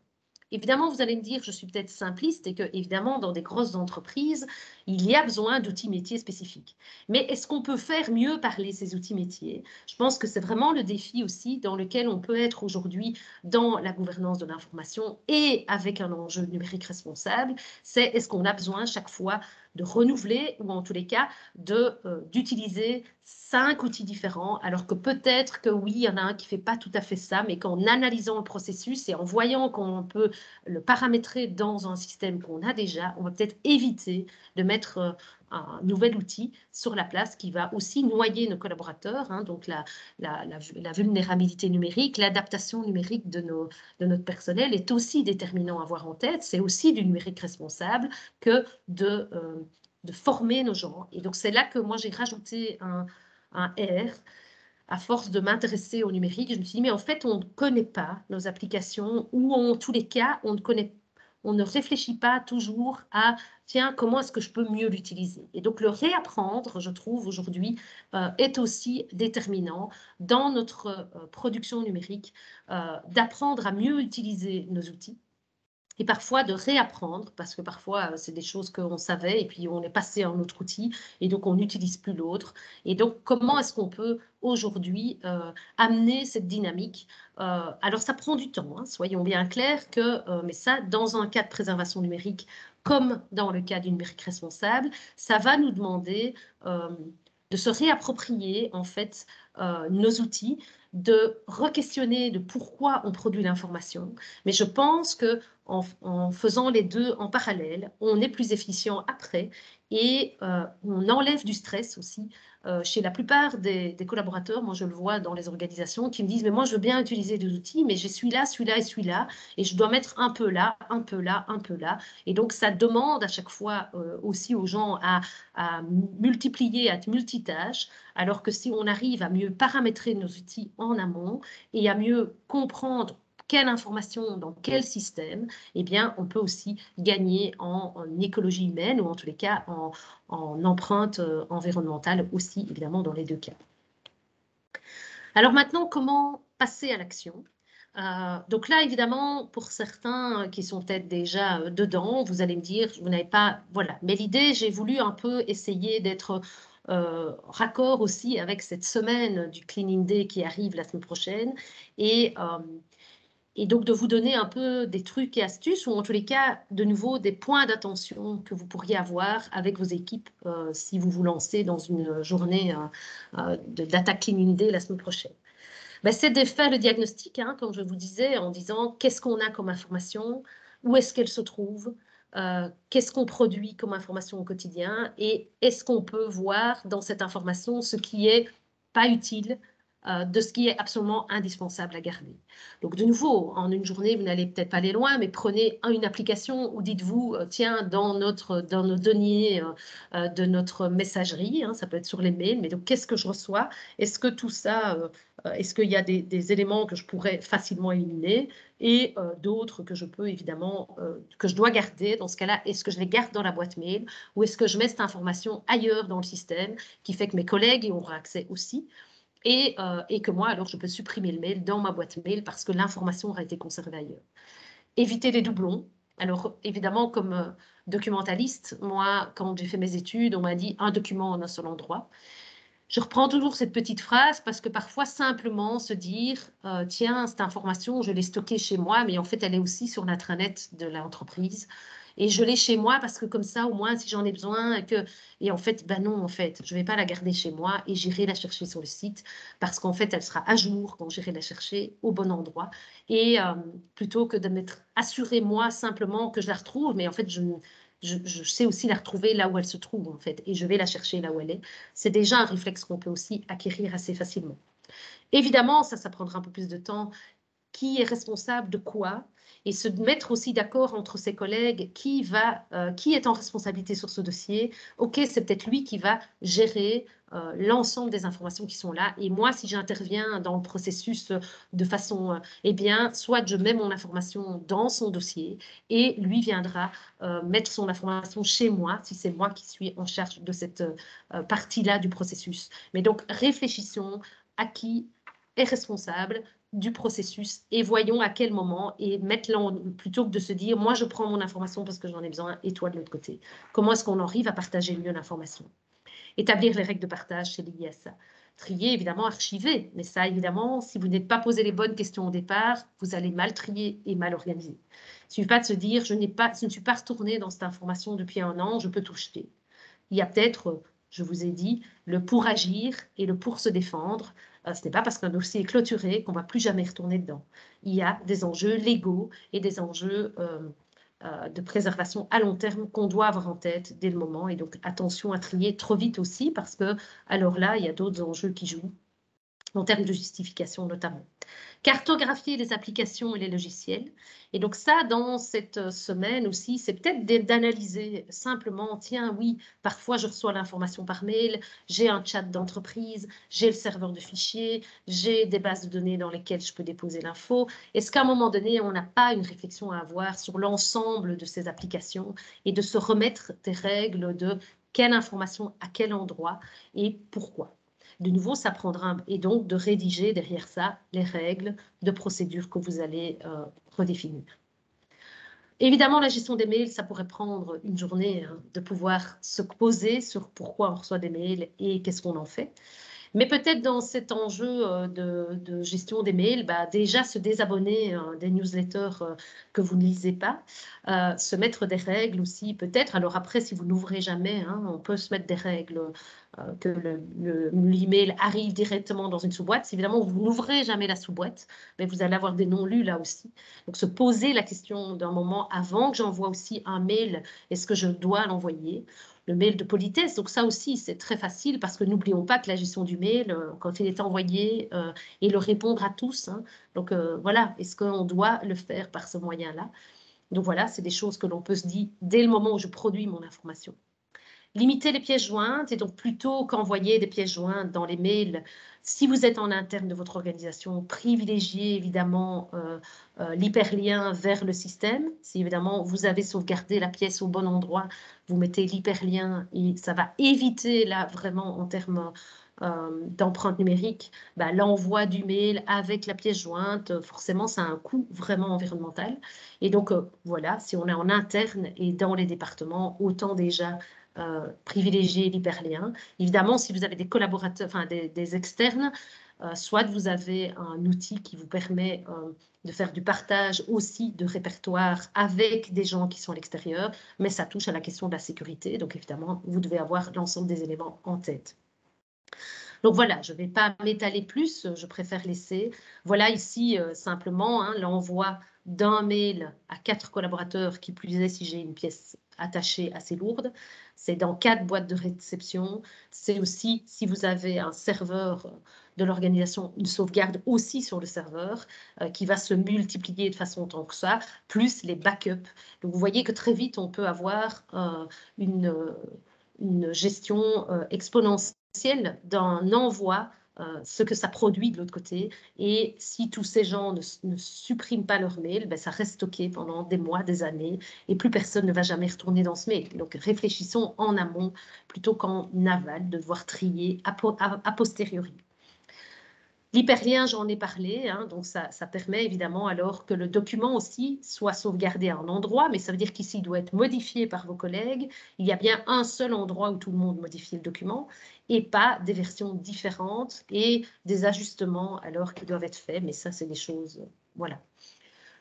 Évidemment, vous allez me dire, je suis peut-être simpliste et que, évidemment, dans des grosses entreprises, il y a besoin d'outils métiers spécifiques. Mais est-ce qu'on peut faire mieux parler ces outils métiers? Je pense que c'est vraiment le défi aussi dans lequel on peut être aujourd'hui dans la gouvernance de l'information et avec un enjeu numérique responsable. C'est est-ce qu'on a besoin chaque fois de renouveler ou en tous les cas d'utiliser 5 outils différents, alors que peut-être que oui, il y en a un qui ne fait pas tout à fait ça, mais qu'en analysant le processus et en voyant qu'on peut le paramétrer dans un système qu'on a déjà, on va peut-être éviter de mettre un nouvel outil sur la place qui va aussi noyer nos collaborateurs, hein, donc la vulnérabilité numérique, l'adaptation numérique de notre personnel est aussi déterminant à avoir en tête. C'est aussi du numérique responsable que de former nos gens. Et donc, c'est là que moi, j'ai rajouté un R. À force de m'intéresser au numérique, je me suis dit, mais en fait, on ne connaît pas nos applications ou en tous les cas, on ne réfléchit pas toujours à, tiens, comment est-ce que je peux mieux l'utiliser? Et donc, le réapprendre, je trouve, aujourd'hui, est aussi déterminant dans notre production numérique, d'apprendre à mieux utiliser nos outils et parfois de réapprendre, parce que parfois, c'est des choses qu'on savait et puis on est passé à un autre outil et donc on n'utilise plus l'autre. Et donc, comment est-ce qu'on peut aujourd'hui amener cette dynamique? Alors, ça prend du temps, hein, soyons bien clairs, mais ça, dans un cas de préservation numérique, comme dans le cas du numérique responsable, ça va nous demander de se réapproprier en fait nos outils, de re-questionner de pourquoi on produit l'information. Mais je pense que en faisant les deux en parallèle, on est plus efficient après et on enlève du stress aussi chez la plupart des collaborateurs. Moi, je le vois dans les organisations qui me disent, mais moi, je veux bien utiliser des outils, mais j'ai celui-là, celui-là et celui-là, et je dois mettre un peu là, un peu là, un peu là. Et donc, ça demande à chaque fois aussi aux gens à multiplier, à être multitâches, alors que si on arrive à mieux paramétrer nos outils en amont et à mieux comprendre quelle information dans quel système, eh bien, on peut aussi gagner en écologie humaine ou en tous les cas en empreinte environnementale aussi, évidemment, dans les deux cas. Alors maintenant, comment passer à l'action? Donc là, évidemment, pour certains qui sont peut-être déjà dedans, vous allez me dire, vous n'avez pas... Voilà. Mais l'idée, j'ai voulu un peu essayer d'être raccord aussi avec cette semaine du Cleaning Day qui arrive la semaine prochaine et donc de vous donner un peu des trucs et astuces ou en tous les cas, de nouveau, des points d'attention que vous pourriez avoir avec vos équipes si vous vous lancez dans une journée de Data Cleaning Day la semaine prochaine. Ben, c'est de faire le diagnostic, hein, comme je vous disais, en disant qu'est-ce qu'on a comme information, où est-ce qu'elle se trouve, qu'est-ce qu'on produit comme information au quotidien et est-ce qu'on peut voir dans cette information ce qui est pas utile, de ce qui est absolument indispensable à garder. Donc, de nouveau, en une journée, vous n'allez peut-être pas aller loin, mais prenez une application ou dites-vous, tiens, dans nos données de notre messagerie, hein, ça peut être sur les mails, mais donc qu'est-ce que je reçois? Est-ce que tout ça, est-ce qu'il y a des éléments que je pourrais facilement éliminer et d'autres que je peux évidemment, que je dois garder? Dans ce cas-là, est-ce que je les garde dans la boîte mail ou est-ce que je mets cette information ailleurs dans le système qui fait que mes collègues y auront accès aussi? Et que moi, alors, je peux supprimer le mail dans ma boîte mail parce que l'information aura été conservée ailleurs. Éviter les doublons. Alors, évidemment, comme documentaliste, moi, quand j'ai fait mes études, on m'a dit un document en un seul endroit. Je reprends toujours cette petite phrase parce que parfois, simplement se dire tiens, cette information, je l'ai stockée chez moi, mais en fait, elle est aussi sur l'intranet de l'entreprise. Et je l'ai chez moi parce que comme ça, au moins, si j'en ai besoin, et en fait, ben non, en fait, je ne vais pas la garder chez moi et j'irai la chercher sur le site parce qu'en fait, elle sera à jour quand j'irai la chercher au bon endroit. Et plutôt que de m'être assuré moi simplement que je la retrouve, mais en fait, je sais aussi la retrouver là où elle se trouve, en fait, et je vais la chercher là où elle est. C'est déjà un réflexe qu'on peut aussi acquérir assez facilement. Évidemment, ça prendra un peu plus de temps. Qui est responsable de quoi? Et se mettre aussi d'accord entre ses collègues qui est en responsabilité sur ce dossier. OK, c'est peut-être lui qui va gérer l'ensemble des informations qui sont là. Et moi, si j'interviens dans le processus de façon, eh bien, soit je mets mon information dans son dossier et lui viendra mettre son information chez moi, si c'est moi qui suis en charge de cette partie-là du processus. Mais donc, réfléchissons à qui est responsable du processus et voyons à quel moment et plutôt que de se dire moi je prends mon information parce que j'en ai besoin et toi de l'autre côté. Comment est-ce qu'on arrive à partager mieux l'information? Établir les règles de partage, c'est lié à ça. Trier, évidemment, archiver. Mais ça, évidemment, si vous n'êtes pas posé les bonnes questions au départ, vous allez mal trier et mal organiser. Il ne suffit pas de se dire je ne suis pas retourné dans cette information depuis un an, je peux tout jeter. Il y a peut-être, je vous ai dit, le pour agir et le pour se défendre. Ce n'est pas parce qu'un dossier est clôturé qu'on ne va plus jamais retourner dedans. Il y a des enjeux légaux et des enjeux de préservation à long terme qu'on doit avoir en tête dès le moment. Et donc, attention à trier trop vite aussi parce que, alors là, il y a d'autres enjeux qui jouent, en termes de justification notamment. Cartographier les applications et les logiciels. Et donc ça, dans cette semaine aussi, c'est peut-être d'analyser simplement, tiens, oui, parfois je reçois l'information par mail, j'ai un chat d'entreprise, j'ai le serveur de fichiers, j'ai des bases de données dans lesquelles je peux déposer l'info. Est-ce qu'à un moment donné, on n'a pas une réflexion à avoir sur l'ensemble de ces applications et de se remettre des règles de quelle information, à quel endroit et pourquoi? De nouveau, ça prendra, et donc de rédiger derrière ça les règles de procédure que vous allez redéfinir. Évidemment, la gestion des mails, ça pourrait prendre une journée de pouvoir se poser sur pourquoi on reçoit des mails et qu'est-ce qu'on en fait. Mais peut-être dans cet enjeu de gestion des mails, déjà se désabonner des newsletters que vous ne lisez pas, se mettre des règles aussi peut-être. Alors après, si vous n'ouvrez jamais, on peut se mettre des règles que l'email arrive directement dans une sous-boîte. Évidemment, vous n'ouvrez jamais la sous-boîte, mais vous allez avoir des non-lus là aussi. Donc, se poser la question d'un moment avant que j'envoie aussi un mail, est-ce que je dois l'envoyer? Le mail de politesse, donc ça aussi, c'est très facile parce que n'oublions pas que la gestion du mail, quand il est envoyé, et le répondre à tous. Donc, voilà, est-ce qu'on doit le faire par ce moyen-là? Donc, voilà, c'est des choses que l'on peut se dire dès le moment où je produis mon information. Limiter les pièces jointes et donc plutôt qu'envoyer des pièces jointes dans les mails, si vous êtes en interne de votre organisation, privilégiez évidemment l'hyperlien vers le système. Si évidemment vous avez sauvegardé la pièce au bon endroit, vous mettez l'hyperlien et ça va éviter là vraiment en termes d'empreinte numérique, l'envoi du mail avec la pièce jointe, forcément ça a un coût vraiment environnemental. Et donc voilà, si on est en interne et dans les départements, autant déjà privilégier l'hyperlien. Évidemment, si vous avez des collaborateurs, enfin des externes, soit vous avez un outil qui vous permet de faire du partage aussi de répertoire avec des gens qui sont à l'extérieur, mais ça touche à la question de la sécurité. Donc évidemment, vous devez avoir l'ensemble des éléments en tête. Donc voilà, je ne vais pas m'étaler plus, je préfère laisser. Voilà ici simplement l'envoi d'un mail à 4 collaborateurs, qui plus est si j'ai une pièce attachée assez lourde. C'est dans 4 boîtes de réception. C'est aussi, si vous avez un serveur de l'organisation, une sauvegarde aussi sur le serveur qui va se multiplier de façon tant que ça, plus les backups. Donc vous voyez que très vite, on peut avoir une gestion exponentielle d'un envoi, ce que ça produit de l'autre côté. Et si tous ces gens ne suppriment pas leur mail, ça reste stocké pendant des mois, des années, et plus personne ne va jamais retourner dans ce mail. Donc réfléchissons en amont plutôt qu'en aval, de devoir trier a posteriori. L'hyperlien, j'en ai parlé, hein, donc ça permet évidemment alors que le document aussi soit sauvegardé à un endroit, mais ça veut dire qu'ici, il doit être modifié par vos collègues. Il y a bien un seul endroit où tout le monde modifie le document et pas des versions différentes et des ajustements alors qui doivent être faits, mais ça, c'est des choses, voilà.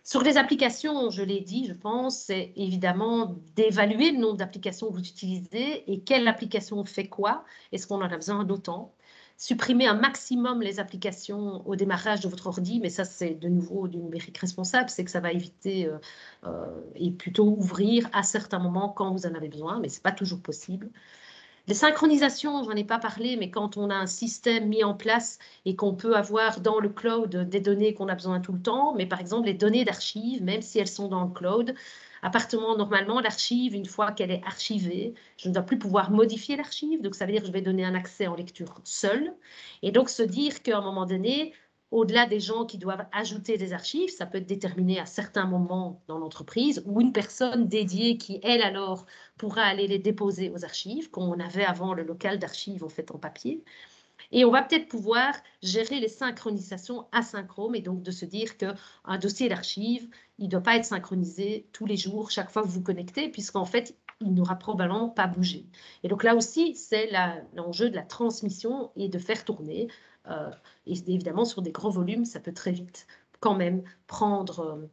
Sur les applications, je l'ai dit, je pense, c'est évidemment d'évaluer le nombre d'applications que vous utilisez et quelle application fait quoi. Est-ce qu'on en a besoin d'autant? Supprimer un maximum les applications au démarrage de votre ordi, mais ça, c'est de nouveau du numérique responsable, c'est que ça va éviter et plutôt ouvrir à certains moments quand vous en avez besoin, mais ce n'est pas toujours possible. Les synchronisations, j'en ai pas parlé, mais quand on a un système mis en place et qu'on peut avoir dans le cloud des données qu'on a besoin tout le temps, mais par exemple les données d'archives, même si elles sont dans le cloud, normalement, l'archive, une fois qu'elle est archivée, je ne dois plus pouvoir modifier l'archive, donc ça veut dire que je vais donner un accès en lecture seul, et donc se dire qu'à un moment donné, au-delà des gens qui doivent ajouter des archives, ça peut être déterminé à certains moments dans l'entreprise, ou une personne dédiée qui, elle, alors, pourra aller les déposer aux archives, comme on avait avant le local d'archives en fait en papier. Et on va peut-être pouvoir gérer les synchronisations asynchrones et donc de se dire qu'un dossier d'archives, il ne doit pas être synchronisé tous les jours, chaque fois que vous vous connectez, puisqu'en fait, il n'aura probablement pas bougé. Et donc là aussi, c'est l'enjeu de la transmission et de faire tourner. Et évidemment, sur des grands volumes, ça peut très vite quand même prendre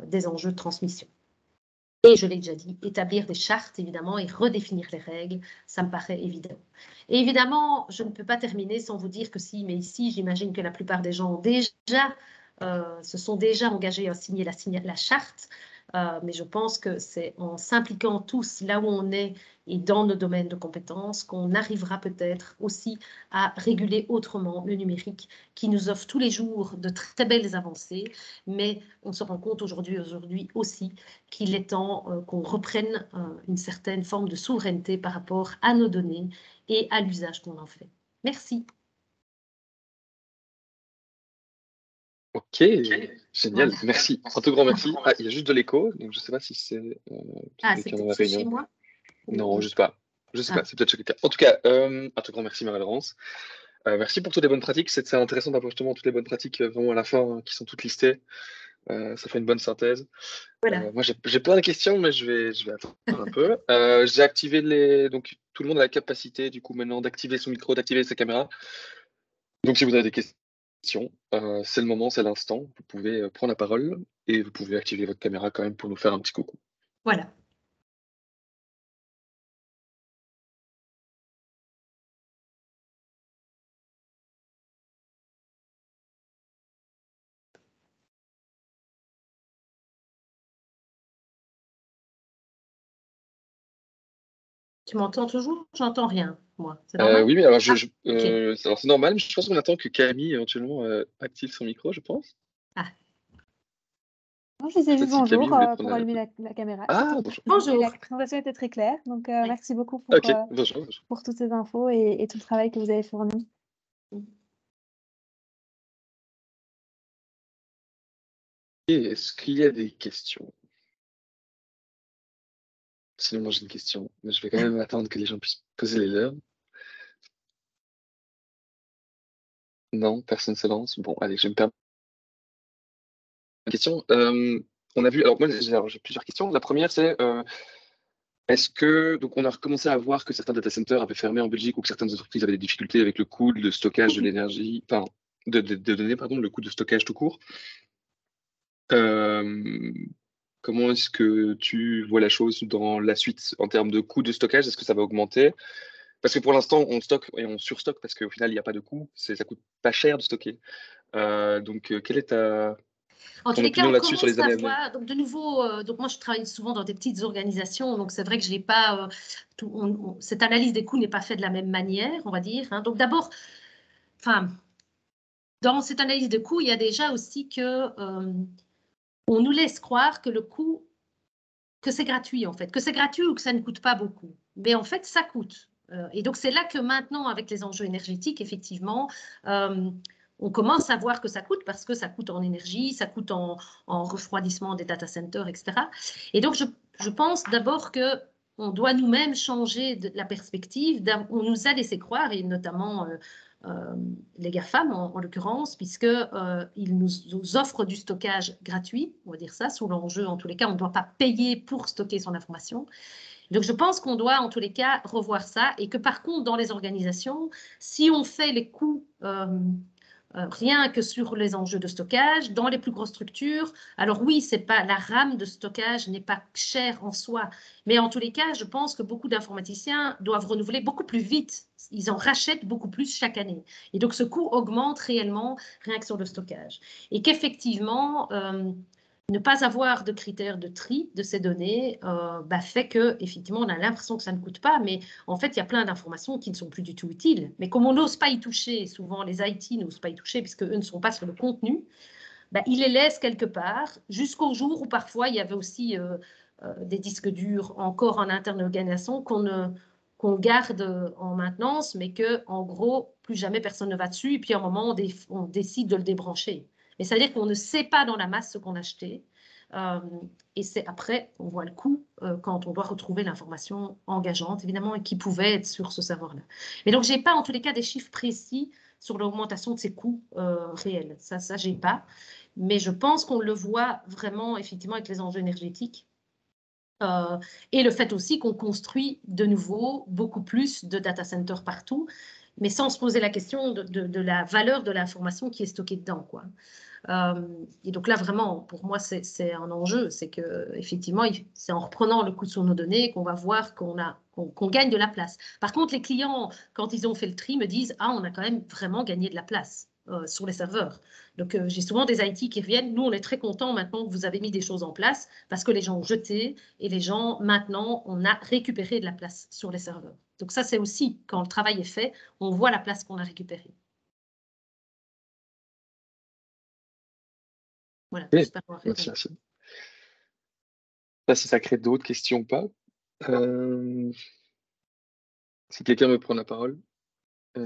des enjeux de transmission. Et je l'ai déjà dit, établir des chartes, évidemment, et redéfinir les règles, ça me paraît évident. Et évidemment, je ne peux pas terminer sans vous dire que si, mais ici, j'imagine que la plupart des gens ont déjà, se sont déjà engagés à signer la charte, mais je pense que c'est en s'impliquant tous là où on est et dans nos domaines de compétences qu'on arrivera peut-être aussi à réguler autrement le numérique qui nous offre tous les jours de très belles avancées, mais on se rend compte aujourd'hui aussi qu'il est temps qu'on reprenne une certaine forme de souveraineté par rapport à nos données et à l'usage qu'on en fait. Merci. Ok, génial, voilà. Merci. Un tout grand merci. Ah, il y a juste de l'écho, donc je ne sais pas si c'est c'est peut-être chez moi. Non, je ne sais pas. Je ne sais pas, c'est peut-être chez quelqu'un. En tout cas, un tout grand merci, Marie-Laurence. Merci pour toutes les bonnes pratiques. C'est intéressant d'avoir justement toutes les bonnes pratiques vraiment à la fin, hein, qui sont toutes listées. Ça fait une bonne synthèse. Voilà. Moi, j'ai plein de questions, mais je vais attendre un peu. J'ai activé donc tout le monde a la capacité, du coup, maintenant d'activer son micro, d'activer sa caméra. Donc, si vous avez des questions, c'est le moment, c'est l'instant. Vous pouvez prendre la parole et vous pouvez activer votre caméra quand même pour nous faire un petit coucou. Voilà. Tu m'entends toujours? J'entends rien, moi. C'est normal? Oui, mais alors, okay. Alors c'est normal, mais je pense qu'on attend que Camille éventuellement active son micro, je pense. Ah. Non, je disais juste bonjour pour allumer la caméra. Ah, bonjour. La présentation était très claire, donc merci beaucoup pour, bonjour. Pour toutes ces infos et tout le travail que vous avez fourni. Est-ce qu'il y a des questions? Sinon, moi j'ai une question, mais je vais quand même attendre que les gens puissent poser les leurs. Non, personne ne se lance. Bon, allez, je vais me permettre une question. On a vu, alors moi j'ai plusieurs questions. La première, c'est est-ce que, donc on a recommencé à voir que certains data centers avaient fermé en Belgique ou que certaines entreprises avaient des difficultés avec le coût de stockage de l'énergie, enfin, de données, pardon, le coût de stockage tout court. Comment est-ce que tu vois la chose dans la suite en termes de coût de stockage? Est-ce que ça va augmenter? Parce que pour l'instant, on stocke et on surstocke parce qu'au final, il n'y a pas de coût. Ça coûte pas cher de stocker. Donc, quelle est ton opinion là-dessus sur les années à venir? Donc, de nouveau, donc moi, je travaille souvent dans des petites organisations. Donc, c'est vrai que je n'ai pas cette analyse des coûts n'est pas faite de la même manière, on va dire. Hein. Donc, d'abord, dans cette analyse de coûts, il y a déjà aussi que on nous laisse croire que le coût, que c'est gratuit en fait, que c'est gratuit ou que ça ne coûte pas beaucoup. Mais en fait, ça coûte. Et donc, c'est là que maintenant, avec les enjeux énergétiques, effectivement, on commence à voir que ça coûte parce que ça coûte en énergie, ça coûte en refroidissement des data centers, etc. Et donc, je pense d'abord que on doit nous-mêmes changer de la perspective. On nous a laissé croire, et notamment les GAFAM en l'occurrence, puisqu'ils nous offrent du stockage gratuit, on va dire ça, sous l'enjeu, en tous les cas, on ne doit pas payer pour stocker son information. Donc, je pense qu'on doit, en tous les cas, revoir ça et que, par contre, dans les organisations, si on fait les coûts rien que sur les enjeux de stockage, dans les plus grosses structures, alors oui, c'est pas, la RAM de stockage n'est pas chère en soi, mais en tous les cas, je pense que beaucoup d'informaticiens doivent renouveler beaucoup plus vite. Ils en rachètent beaucoup plus chaque année. Et donc, ce coût augmente réellement rien que sur le stockage. Et qu'effectivement, ne pas avoir de critères de tri de ces données fait que, effectivement, on a l'impression que ça ne coûte pas, mais en fait, il y a plein d'informations qui ne sont plus du tout utiles. Mais comme on n'ose pas y toucher, souvent les IT n'osent pas y toucher puisque eux ne sont pas sur le contenu, ils les laissent quelque part jusqu'au jour où parfois il y avait aussi des disques durs encore en interne de l'organisation qu'on garde en maintenance, mais que en gros, plus jamais personne ne va dessus. Et puis à un moment, on décide de le débrancher. Mais ça veut dire qu'on ne sait pas dans la masse ce qu'on a acheté. Et c'est après, on voit le coût quand on doit retrouver l'information engageante, évidemment, et qui pouvait être sur ce serveur-là. Mais donc, je n'ai pas, en tous les cas, des chiffres précis sur l'augmentation de ces coûts réels. Ça je n'ai pas. Mais je pense qu'on le voit vraiment, effectivement, avec les enjeux énergétiques. Et le fait aussi qu'on construit de nouveau beaucoup plus de data centers partout, mais sans se poser la question de la valeur de l'information qui est stockée dedans, quoi. Et donc là, vraiment, pour moi, c'est un enjeu. C'est qu'effectivement, c'est en reprenant le coût sur nos données qu'on va voir qu'on gagne de la place. Par contre, les clients, quand ils ont fait le tri, me disent « Ah, on a quand même vraiment gagné de la place sur les serveurs. » Donc, j'ai souvent des IT qui reviennent. Nous, on est très contents maintenant que vous avez mis des choses en place parce que les gens ont jeté et les gens, maintenant, on a récupéré de la place sur les serveurs. Donc, ça, c'est aussi, quand le travail est fait, on voit la place qu'on a récupérée. Voilà, Oui, j'espère avoir répondu. merci. Je sais pas si ça crée d'autres questions ou pas. Si quelqu'un veut prendre la parole.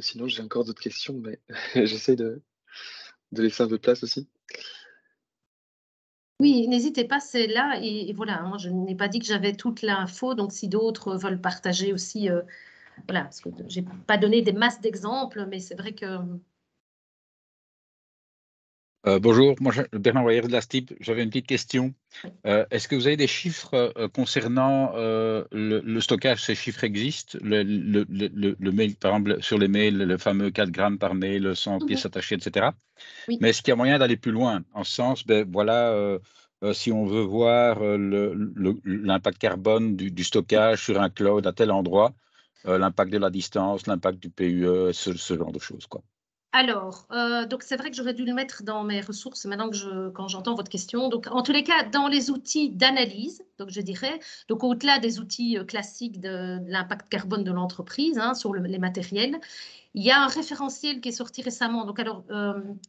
Sinon, j'ai encore d'autres questions, mais j'essaie de laisser un peu de place aussi. Oui, n'hésitez pas, c'est là. Et voilà, moi, je n'ai pas dit que j'avais toute l'info. Donc, si d'autres veulent partager aussi, voilà, parce que je n'ai pas donné des masses d'exemples, mais c'est vrai que… Bonjour, moi Bernard Royer de la STIP, j'avais une petite question. Est-ce que vous avez des chiffres concernant le stockage? Ces chiffres existent, le mail, par exemple, sur les mails, le fameux 4 grammes par mail, 100 pièces attachées, etc. Oui. Mais est-ce qu'il y a moyen d'aller plus loin? En ce sens, voilà, si on veut voir l'impact carbone du stockage sur un cloud à tel endroit, l'impact de la distance, l'impact du PUE, ce genre de choses, quoi. Alors, donc c'est vrai que j'aurais dû le mettre dans mes ressources maintenant quand j'entends votre question. Donc, en tous les cas, dans les outils d'analyse, donc je dirais, donc au-delà des outils classiques de l'impact carbone de l'entreprise, sur les matériels, il y a un référentiel qui est sorti récemment, donc alors,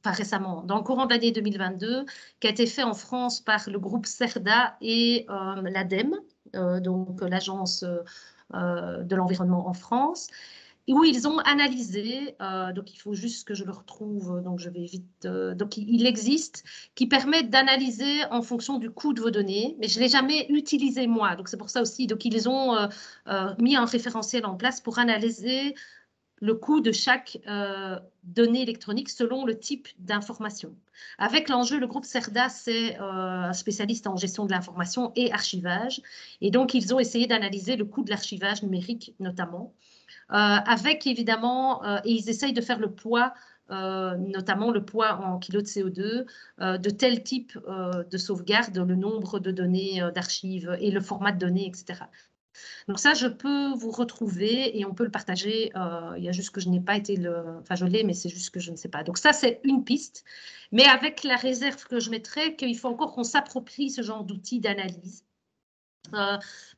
pas récemment, dans le courant de l'année 2022, qui a été fait en France par le groupe CERDA et l'ADEME, donc l'Agence de l'environnement en France, où ils ont analysé, donc il faut juste que je le retrouve, donc je vais vite, donc il existe, qui permet d'analyser en fonction du coût de vos données, mais je ne l'ai jamais utilisé moi, donc c'est pour ça aussi, donc ils ont mis un référentiel en place pour analyser le coût de chaque donnée électronique selon le type d'information. Avec l'enjeu, le groupe CERDA, c'est un spécialiste en gestion de l'information et archivage, et donc ils ont essayé d'analyser le coût de l'archivage numérique notamment, avec évidemment, et ils essayent de faire le poids, notamment le poids en kilos de CO2, de tel type de sauvegarde, le nombre de données d'archives et le format de données, etc. Donc ça, je peux vous retrouver et on peut le partager. Il y a juste que je n'ai pas été enfin, je l'ai, mais c'est juste que je ne sais pas. Donc ça, c'est une piste, mais avec la réserve que je mettrais qu'il faut encore qu'on s'approprie ce genre d'outils d'analyse.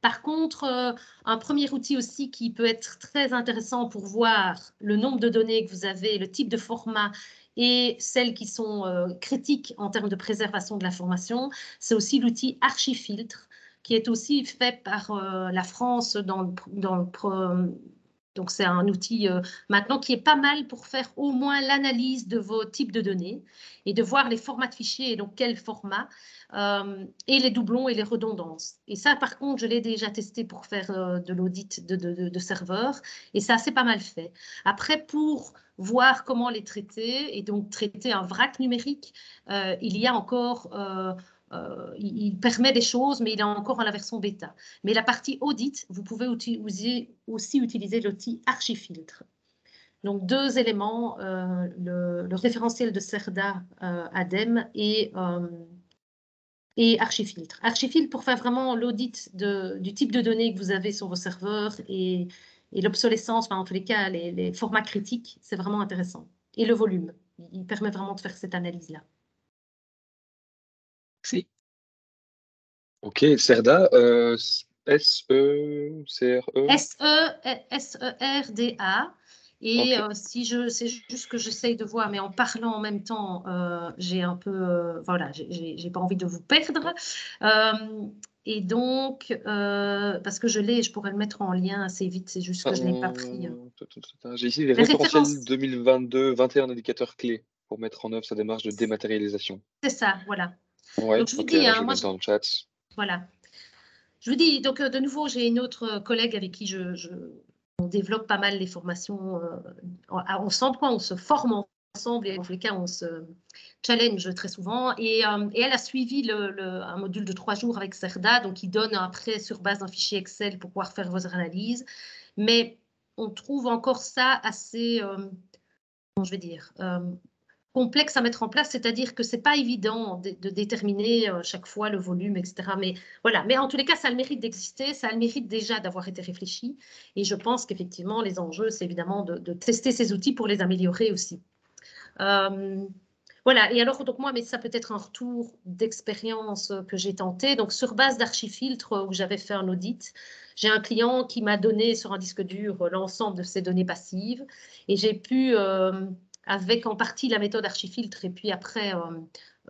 Par contre, un premier outil aussi qui peut être très intéressant pour voir le nombre de données que vous avez, le type de format et celles qui sont critiques en termes de préservation de l'information, c'est aussi l'outil Archifiltre, qui est aussi fait par la France dans le Donc, c'est un outil maintenant qui est pas mal pour faire au moins l'analyse de vos types de données et de voir les formats de fichiers et donc quel format et les doublons et les redondances. Et ça, par contre, je l'ai déjà testé pour faire de l'audit de serveurs et c'est assez pas mal fait. Après, pour voir comment les traiter et donc traiter un vrac numérique, il y a encore... il permet des choses, mais il est encore en la version bêta. Mais la partie audit, vous pouvez aussi utiliser l'outil Archifiltre. Donc, 2 éléments, le référentiel de CERDA ADEME et Archifiltre. Archifiltre pour faire vraiment l'audit du type de données que vous avez sur vos serveurs et l'obsolescence, enfin, en tous les cas, les formats critiques, c'est vraiment intéressant. Et le volume, il permet vraiment de faire cette analyse-là. Si. Ok, CERDA, S-E-C-R-E. S-E-R-D-A. Et Ok. c'est juste que j'essaye de voir, mais en parlant en même temps, j'ai un peu, voilà, j'ai pas envie de vous perdre. Et donc, parce que je l'ai, je pourrais le mettre en lien assez vite, c'est juste que je n'ai pas pris. J'ai ici les Les référentiels références. 2022, 21 indicateurs clés pour mettre en œuvre sa démarche de dématérialisation. C'est ça, voilà. Ouais, Donc, je vous ok, dis, alors hein, je vais moi, mettre dans le chat. voilà. Je vous dis, donc, de nouveau, j'ai une autre collègue avec qui on développe pas mal les formations ensemble, quoi. On se forme ensemble et en tous les cas, on se challenge très souvent. Et elle a suivi un module de 3 jours avec CERDA, donc il donne après sur base d'un fichier Excel pour pouvoir faire vos analyses. Mais on trouve encore ça assez, comment je vais dire, complexe à mettre en place, c'est-à-dire que c'est pas évident de déterminer chaque fois le volume, etc. Mais voilà, mais en tous les cas, ça a le mérite d'exister, ça a le mérite déjà d'avoir été réfléchi. Et je pense qu'effectivement, les enjeux, c'est évidemment de tester ces outils pour les améliorer aussi. Voilà, et alors, donc moi, mais ça peut être un retour d'expérience que j'ai tenté. Donc, sur base d'Archifiltre, où j'avais fait un audit, j'ai un client qui m'a donné sur un disque dur l'ensemble de ses données passives et j'ai pu, avec en partie la méthode Archifiltre et puis après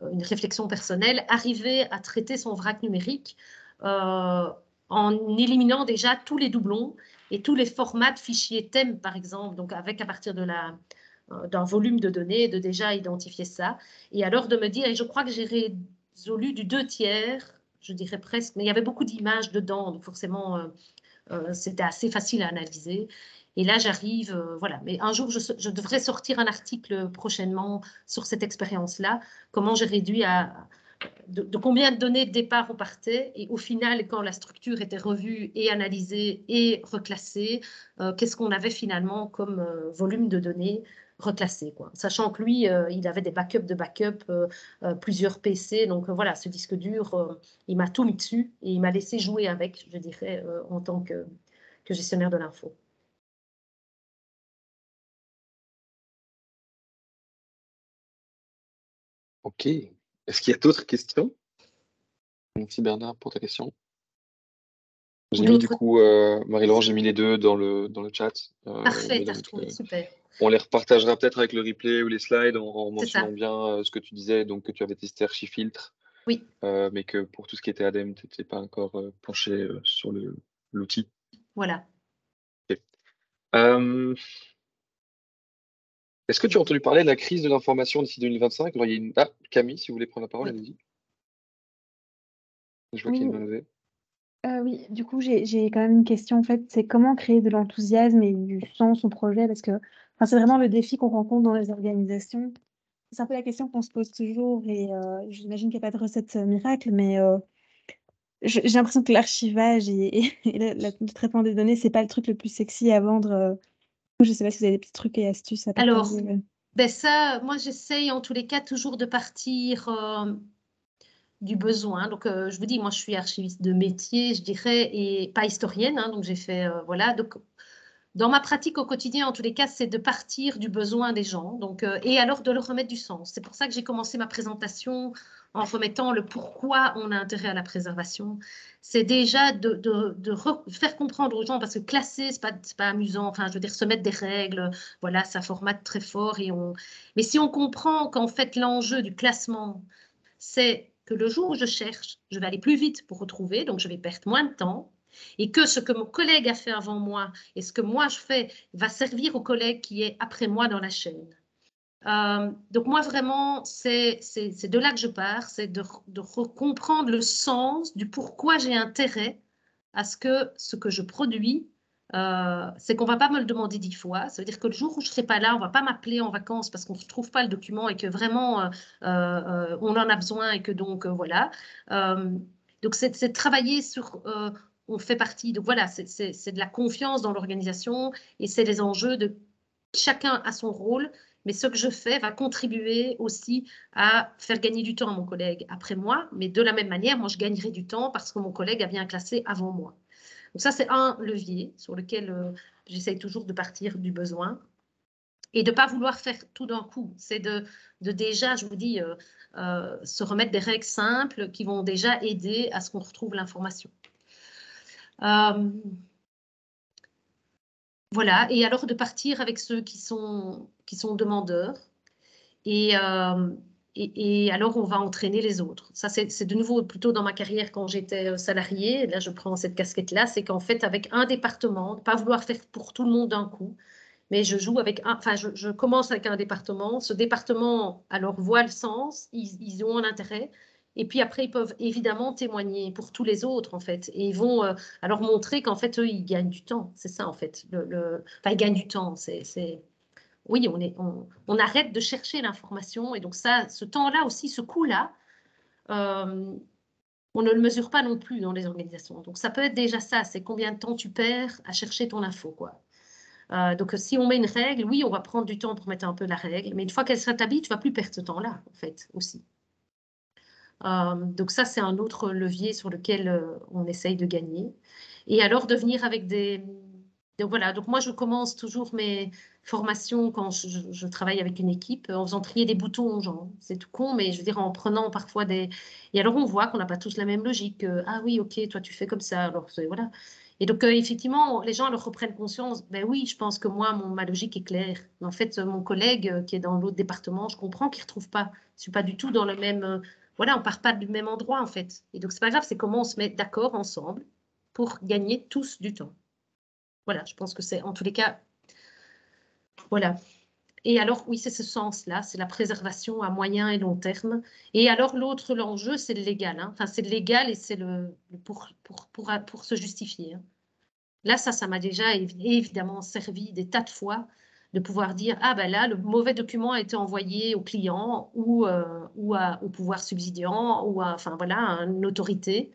une réflexion personnelle, arriver à traiter son vrac numérique en éliminant déjà tous les doublons et tous les formats de fichiers thèmes, par exemple, donc avec à partir d'un volume de données, de déjà identifier ça. Et alors de me dire, et je crois que j'ai résolu du 2/3, je dirais presque, mais il y avait beaucoup d'images dedans, donc forcément, c'était assez facile à analyser. Et là, j'arrive, voilà. Mais un jour, je devrais sortir un article prochainement sur cette expérience-là, comment j'ai réduit de combien de données de départ on partait et au final, quand la structure était revue et analysée et reclassée, qu'est-ce qu'on avait finalement comme volume de données reclassé, quoi. Sachant que lui, il avait des backups de backup, plusieurs PC. Donc voilà, ce disque dur, il m'a tout mis dessus et il m'a laissé jouer avec, je dirais, en tant que gestionnaire de l'info. Ok. Est-ce qu'il y a d'autres questions? Merci Bernard pour ta question. J'ai mis du coup, Marie-Laure, j'ai mis les deux dans le chat. Parfait, t'as retrouvé, super. On les repartagera peut-être avec le replay ou les slides en mentionnant ça. bien ce que tu disais, donc que tu avais testé Archifiltre, Oui. mais que pour tout ce qui était ADEME, tu n'étais pas encore penché sur l'outil. Voilà. Okay. Est-ce que tu as entendu parler de la crise de l'information d'ici 2025? Alors, il y a une... Ah, Camille, si vous voulez prendre la parole, Oui. allez-y. Je vois qu'il y a une main levée. Oui, du coup, j'ai quand même une question, en fait, c'est comment créer de l'enthousiasme et du sens au projet, parce que c'est vraiment le défi qu'on rencontre dans les organisations. C'est un peu la question qu'on se pose toujours et j'imagine qu'il n'y a pas de recette miracle, mais j'ai l'impression que l'archivage et le traitement des données, c'est pas le truc le plus sexy à vendre. Je ne sais pas si vous avez des petits trucs et astuces à partager. Alors, ben ça, moi, j'essaye en tous les cas toujours de partir du besoin. Donc, je vous dis, moi, je suis archiviste de métier, je dirais, et pas historienne. Hein, donc, j'ai fait, voilà. Donc, dans ma pratique au quotidien, en tous les cas, c'est de partir du besoin des gens. Donc, et alors de leur remettre du sens. C'est pour ça que j'ai commencé ma présentation en remettant le pourquoi on a intérêt à la préservation. C'est déjà de faire comprendre aux gens, parce que classer, c'est pas amusant. Enfin, je veux dire, se mettre des règles, voilà, ça formate très fort. Mais si on comprend qu'en fait, l'enjeu du classement, c'est que le jour où je cherche, je vais aller plus vite pour retrouver, donc je vais perdre moins de temps. Et que ce que mon collègue a fait avant moi et ce que moi je fais va servir au collègue qui est après moi dans la chaîne. Donc moi vraiment, c'est de là que je pars, c'est de comprendre le sens du pourquoi j'ai intérêt à ce que je produis, c'est qu'on ne va pas me le demander 10 fois. Ça veut dire que le jour où je ne serai pas là, on ne va pas m'appeler en vacances parce qu'on ne trouve pas le document et que vraiment on en a besoin et que donc voilà. Donc c'est de travailler sur, on fait partie, donc voilà, c'est de la confiance dans l'organisation et c'est les enjeux de chacun à son rôle. Mais ce que je fais va contribuer aussi à faire gagner du temps à mon collègue après moi. Mais de la même manière, moi, je gagnerai du temps parce que mon collègue a bien classé avant moi. Donc ça, c'est un levier sur lequel j'essaye toujours de partir du besoin et de ne pas vouloir faire tout d'un coup. C'est de déjà, je vous dis, se remettre des règles simples qui vont déjà aider à ce qu'on retrouve l'information. Voilà, et alors de partir avec ceux qui sont demandeurs. Et alors, on va entraîner les autres. Ça, c'est de nouveau plutôt dans ma carrière quand j'étais salariée. Là, je prends cette casquette-là. C'est qu'en fait, avec un département, pas vouloir faire pour tout le monde d'un coup, mais je joue avec je commence avec un département. Ce département, alors, voit le sens, ils ont un intérêt. Et puis après, ils peuvent évidemment témoigner pour tous les autres, en fait. Et ils vont alors montrer qu'en fait, eux, ils gagnent du temps. C'est ça, en fait. Ils gagnent du temps. Oui, on arrête de chercher l'information. Et donc ça, ce temps-là aussi, ce coût-là, on ne le mesure pas non plus dans les organisations. Donc ça peut être déjà ça, c'est combien de temps tu perds à chercher ton info, quoi. Donc si on met une règle, oui, on va prendre du temps pour mettre un peu la règle, mais une fois qu'elle s'établit, tu ne vas plus perdre ce temps-là, en fait, aussi. Donc ça, c'est un autre levier sur lequel on essaye de gagner. Et alors de venir avec des... Donc voilà, donc moi je commence toujours mes formations quand je travaille avec une équipe en faisant trier des boutons aux gens. C'est tout con, mais je veux dire en prenant parfois des... Et alors on voit qu'on n'a pas tous la même logique. Ah oui, ok, toi tu fais comme ça. Alors voilà. Et donc effectivement, les gens alors reprennent conscience. Ben oui, je pense que moi, ma logique est claire. Mais en fait, mon collègue qui est dans l'autre département, je comprends qu'il ne retrouve pas. Je ne suis pas du tout dans le même... voilà, on ne part pas du même endroit en fait. Et donc c'est pas grave, c'est comment on se met d'accord ensemble pour gagner tous du temps. Voilà, je pense que c'est en tous les cas, voilà. Et alors, oui, c'est ce sens-là, c'est la préservation à moyen et long terme. Et alors, l'enjeu, c'est le légal. Hein. Enfin, c'est le légal et c'est pour se justifier. Hein. Là, ça m'a déjà évidemment servi des tas de fois de pouvoir dire, ah ben là, le mauvais document a été envoyé au client ou au pouvoir subsidiant ou enfin voilà, à une autorité.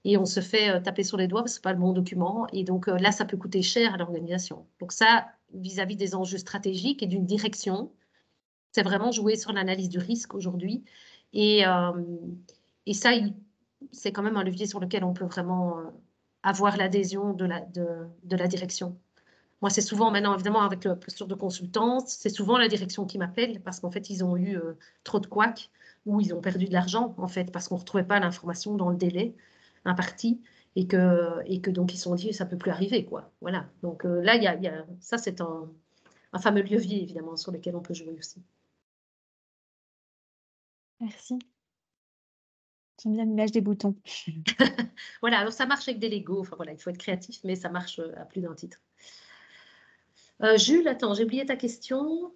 Et on se fait taper sur les doigts parce que ce n'est pas le bon document. Et donc là, ça peut coûter cher à l'organisation. Donc ça, vis-à-vis des enjeux stratégiques et d'une direction, c'est vraiment jouer sur l'analyse du risque aujourd'hui. Et ça, c'est quand même un levier sur lequel on peut vraiment avoir l'adhésion de la direction. Moi, c'est souvent maintenant, évidemment, avec la posture de consultante, c'est souvent la direction qui m'appelle parce qu'en fait, ils ont eu trop de couacs ou ils ont perdu de l'argent, en fait, parce qu'on ne retrouvait pas l'information dans le délai imparti et que donc ils se sont dit ça ne peut plus arriver, quoi. Voilà. Donc là, ça, c'est un fameux levier, évidemment, sur lequel on peut jouer aussi. Merci. J'aime bien l'image des boutons. Voilà, alors ça marche avec des Lego. Enfin voilà, il faut être créatif, mais ça marche à plus d'un titre. Jules, attends, j'ai oublié ta question.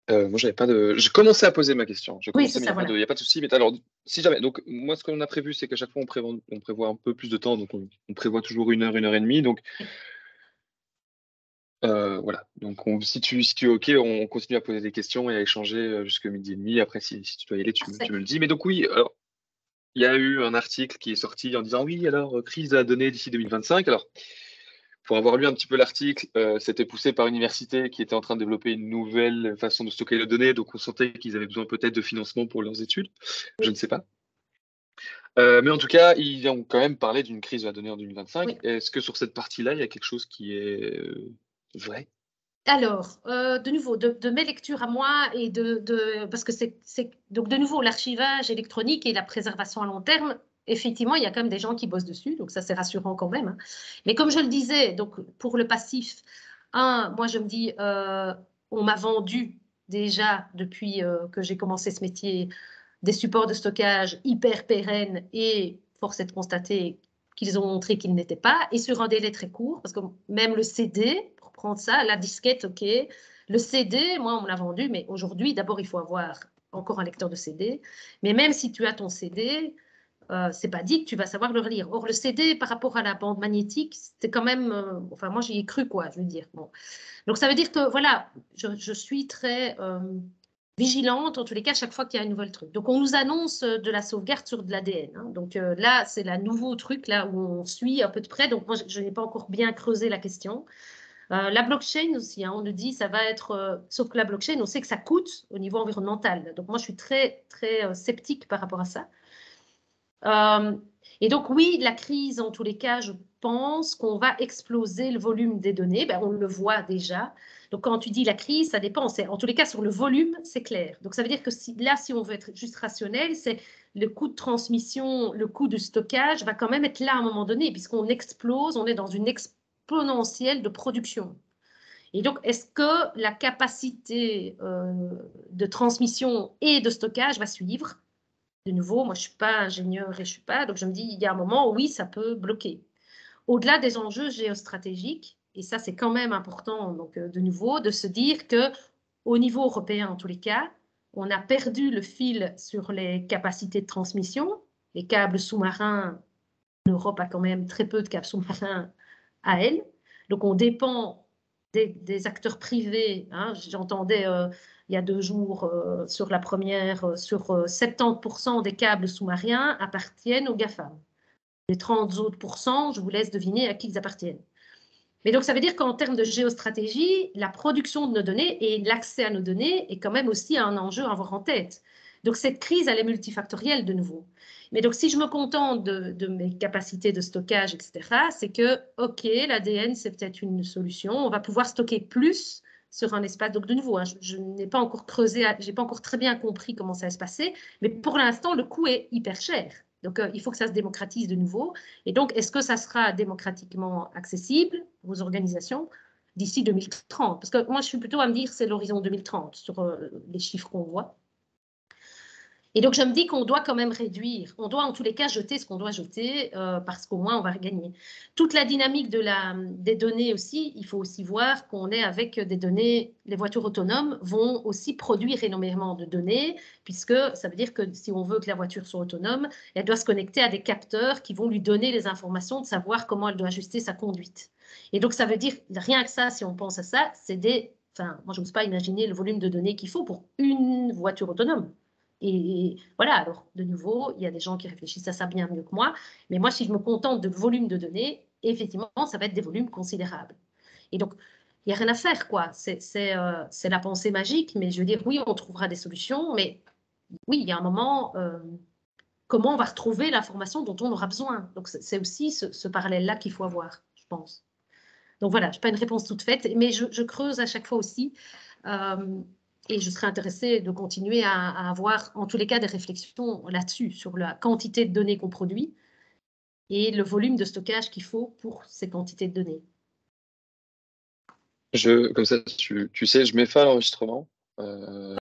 Moi, j'avais pas de. Je commençais à poser ma question. Oui, c'est ça, voilà. Il n'y a pas de souci. Mais alors, si jamais. Donc, moi, ce qu'on a prévu, c'est qu'à chaque fois, on prévoit un peu plus de temps. Donc, on prévoit toujours 1 heure, 1 heure et demie. Donc, voilà. Donc, si tu es OK, on continue à poser des questions et à échanger jusqu'à 12h30. Après, si tu dois y aller, tu me le dis. Mais donc, oui, alors, il y a eu un article qui est sorti en disant oui, alors, crise de la donnée d'ici 2025. Alors, pour avoir lu un petit peu l'article, c'était poussé par une université qui était en train de développer une nouvelle façon de stocker les données. Donc, on sentait qu'ils avaient besoin peut-être de financement pour leurs études. Je ne sais pas. Mais en tout cas, ils ont quand même parlé d'une crise de la donnée en 2025. Oui. Est-ce que sur cette partie-là, il y a quelque chose qui est vrai? Alors, de nouveau, de mes lectures à moi et parce que donc de nouveau l'archivage électronique et la préservation à long terme, effectivement, il y a quand même des gens qui bossent dessus, donc ça c'est rassurant quand même. Hein. Mais comme je le disais, donc pour le passif, moi je me dis, on m'a vendu déjà depuis que j'ai commencé ce métier des supports de stockage hyper pérennes et force est de constater qu'ils ont montré qu'ils n'étaient pas, et sur un délai très court, parce que même le CD, pour prendre ça, la disquette, OK, le CD, moi, on me l'a vendu, mais aujourd'hui, d'abord, il faut avoir encore un lecteur de CD, mais même si tu as ton CD, c'est pas dit que tu vas savoir le relire. Or, le CD, par rapport à la bande magnétique, c'est quand même, enfin, moi, j'y ai cru, quoi, je veux dire. Bon. Donc, ça veut dire que, voilà, je suis très vigilante, en tous les cas, chaque fois qu'il y a un nouvel truc. Donc, on nous annonce de la sauvegarde sur de l'ADN. Hein. Donc, là, c'est le nouveau truc, là, où on suit un peu de près. Donc, moi, je n'ai pas encore bien creusé la question. La blockchain aussi, hein, on nous dit ça va être, sauf que la blockchain, on sait que ça coûte au niveau environnemental. Donc moi, je suis très, très sceptique par rapport à ça. Et donc oui, la crise, en tous les cas, je pense qu'on va exploser le volume des données. Ben, on le voit déjà. Donc quand tu dis la crise, ça dépend. En tous les cas, sur le volume, c'est clair. Donc ça veut dire que si on veut être juste rationnel, c'est le coût de transmission, le coût de stockage va quand même être là à un moment donné, puisqu'on explose, on est dans une exponentielle de production. Et donc, est-ce que la capacité de transmission et de stockage va suivre? De nouveau, moi, je ne suis pas ingénieur et je ne suis pas, donc je me dis, il y a un moment où oui, ça peut bloquer. Au-delà des enjeux géostratégiques, et ça, c'est quand même important, donc de nouveau, de se dire qu'au niveau européen, en tous les cas, on a perdu le fil sur les capacités de transmission. Les câbles sous-marins, l'Europe a quand même très peu de câbles sous-marins à elle. Donc, on dépend des acteurs privés. Hein. J'entendais il y a 2 jours sur la première, sur 70% des câbles sous-marins appartiennent aux GAFAM. Les 30 autres pourcents, je vous laisse deviner à qui ils appartiennent. Mais donc, ça veut dire qu'en termes de géostratégie, la production de nos données et l'accès à nos données est quand même aussi un enjeu à avoir en tête. Donc, cette crise, elle est multifactorielle de nouveau. Mais donc, si je me contente de mes capacités de stockage, etc., c'est que, OK, l'ADN, c'est peut-être une solution. On va pouvoir stocker plus sur un espace. Donc, de nouveau, hein, je n'ai pas encore creusé, je n'ai pas encore très bien compris comment ça va se passer. Mais pour l'instant, le coût est hyper cher. Donc, il faut que ça se démocratise de nouveau. Et donc, est-ce que ça sera démocratiquement accessible aux organisations d'ici 2030? Parce que moi, je suis plutôt à me dire c'est l'horizon 2030 sur les chiffres qu'on voit. Et donc, je me dis qu'on doit quand même réduire. On doit en tous les cas jeter ce qu'on doit jeter parce qu'au moins, on va regagner. Toute la dynamique des données aussi, il faut aussi voir qu'on est avec des données. Les voitures autonomes vont aussi produire énormément de données puisque ça veut dire que si on veut que la voiture soit autonome, elle doit se connecter à des capteurs qui vont lui donner les informations de savoir comment elle doit ajuster sa conduite. Et donc, ça veut dire, rien que ça, si on pense à ça, c'est des... Enfin, moi, je n'ose pas imaginer le volume de données qu'il faut pour une voiture autonome. Et voilà, alors de nouveau, il y a des gens qui réfléchissent à ça bien mieux que moi, mais moi, si je me contente de volume de données, effectivement, ça va être des volumes considérables. Et donc, il n'y a rien à faire, quoi. C'est la pensée magique, mais je veux dire, oui, on trouvera des solutions, mais oui, il y a un moment, comment on va retrouver l'information dont on aura besoin? Donc, c'est aussi ce parallèle-là qu'il faut avoir, je pense. Donc voilà, je n'ai pas une réponse toute faite, mais je creuse à chaque fois aussi. Et je serais intéressée de continuer à avoir, en tous les cas, des réflexions là-dessus, sur la quantité de données qu'on produit et le volume de stockage qu'il faut pour ces quantités de données. Comme ça, tu sais, je mets fin à l'enregistrement.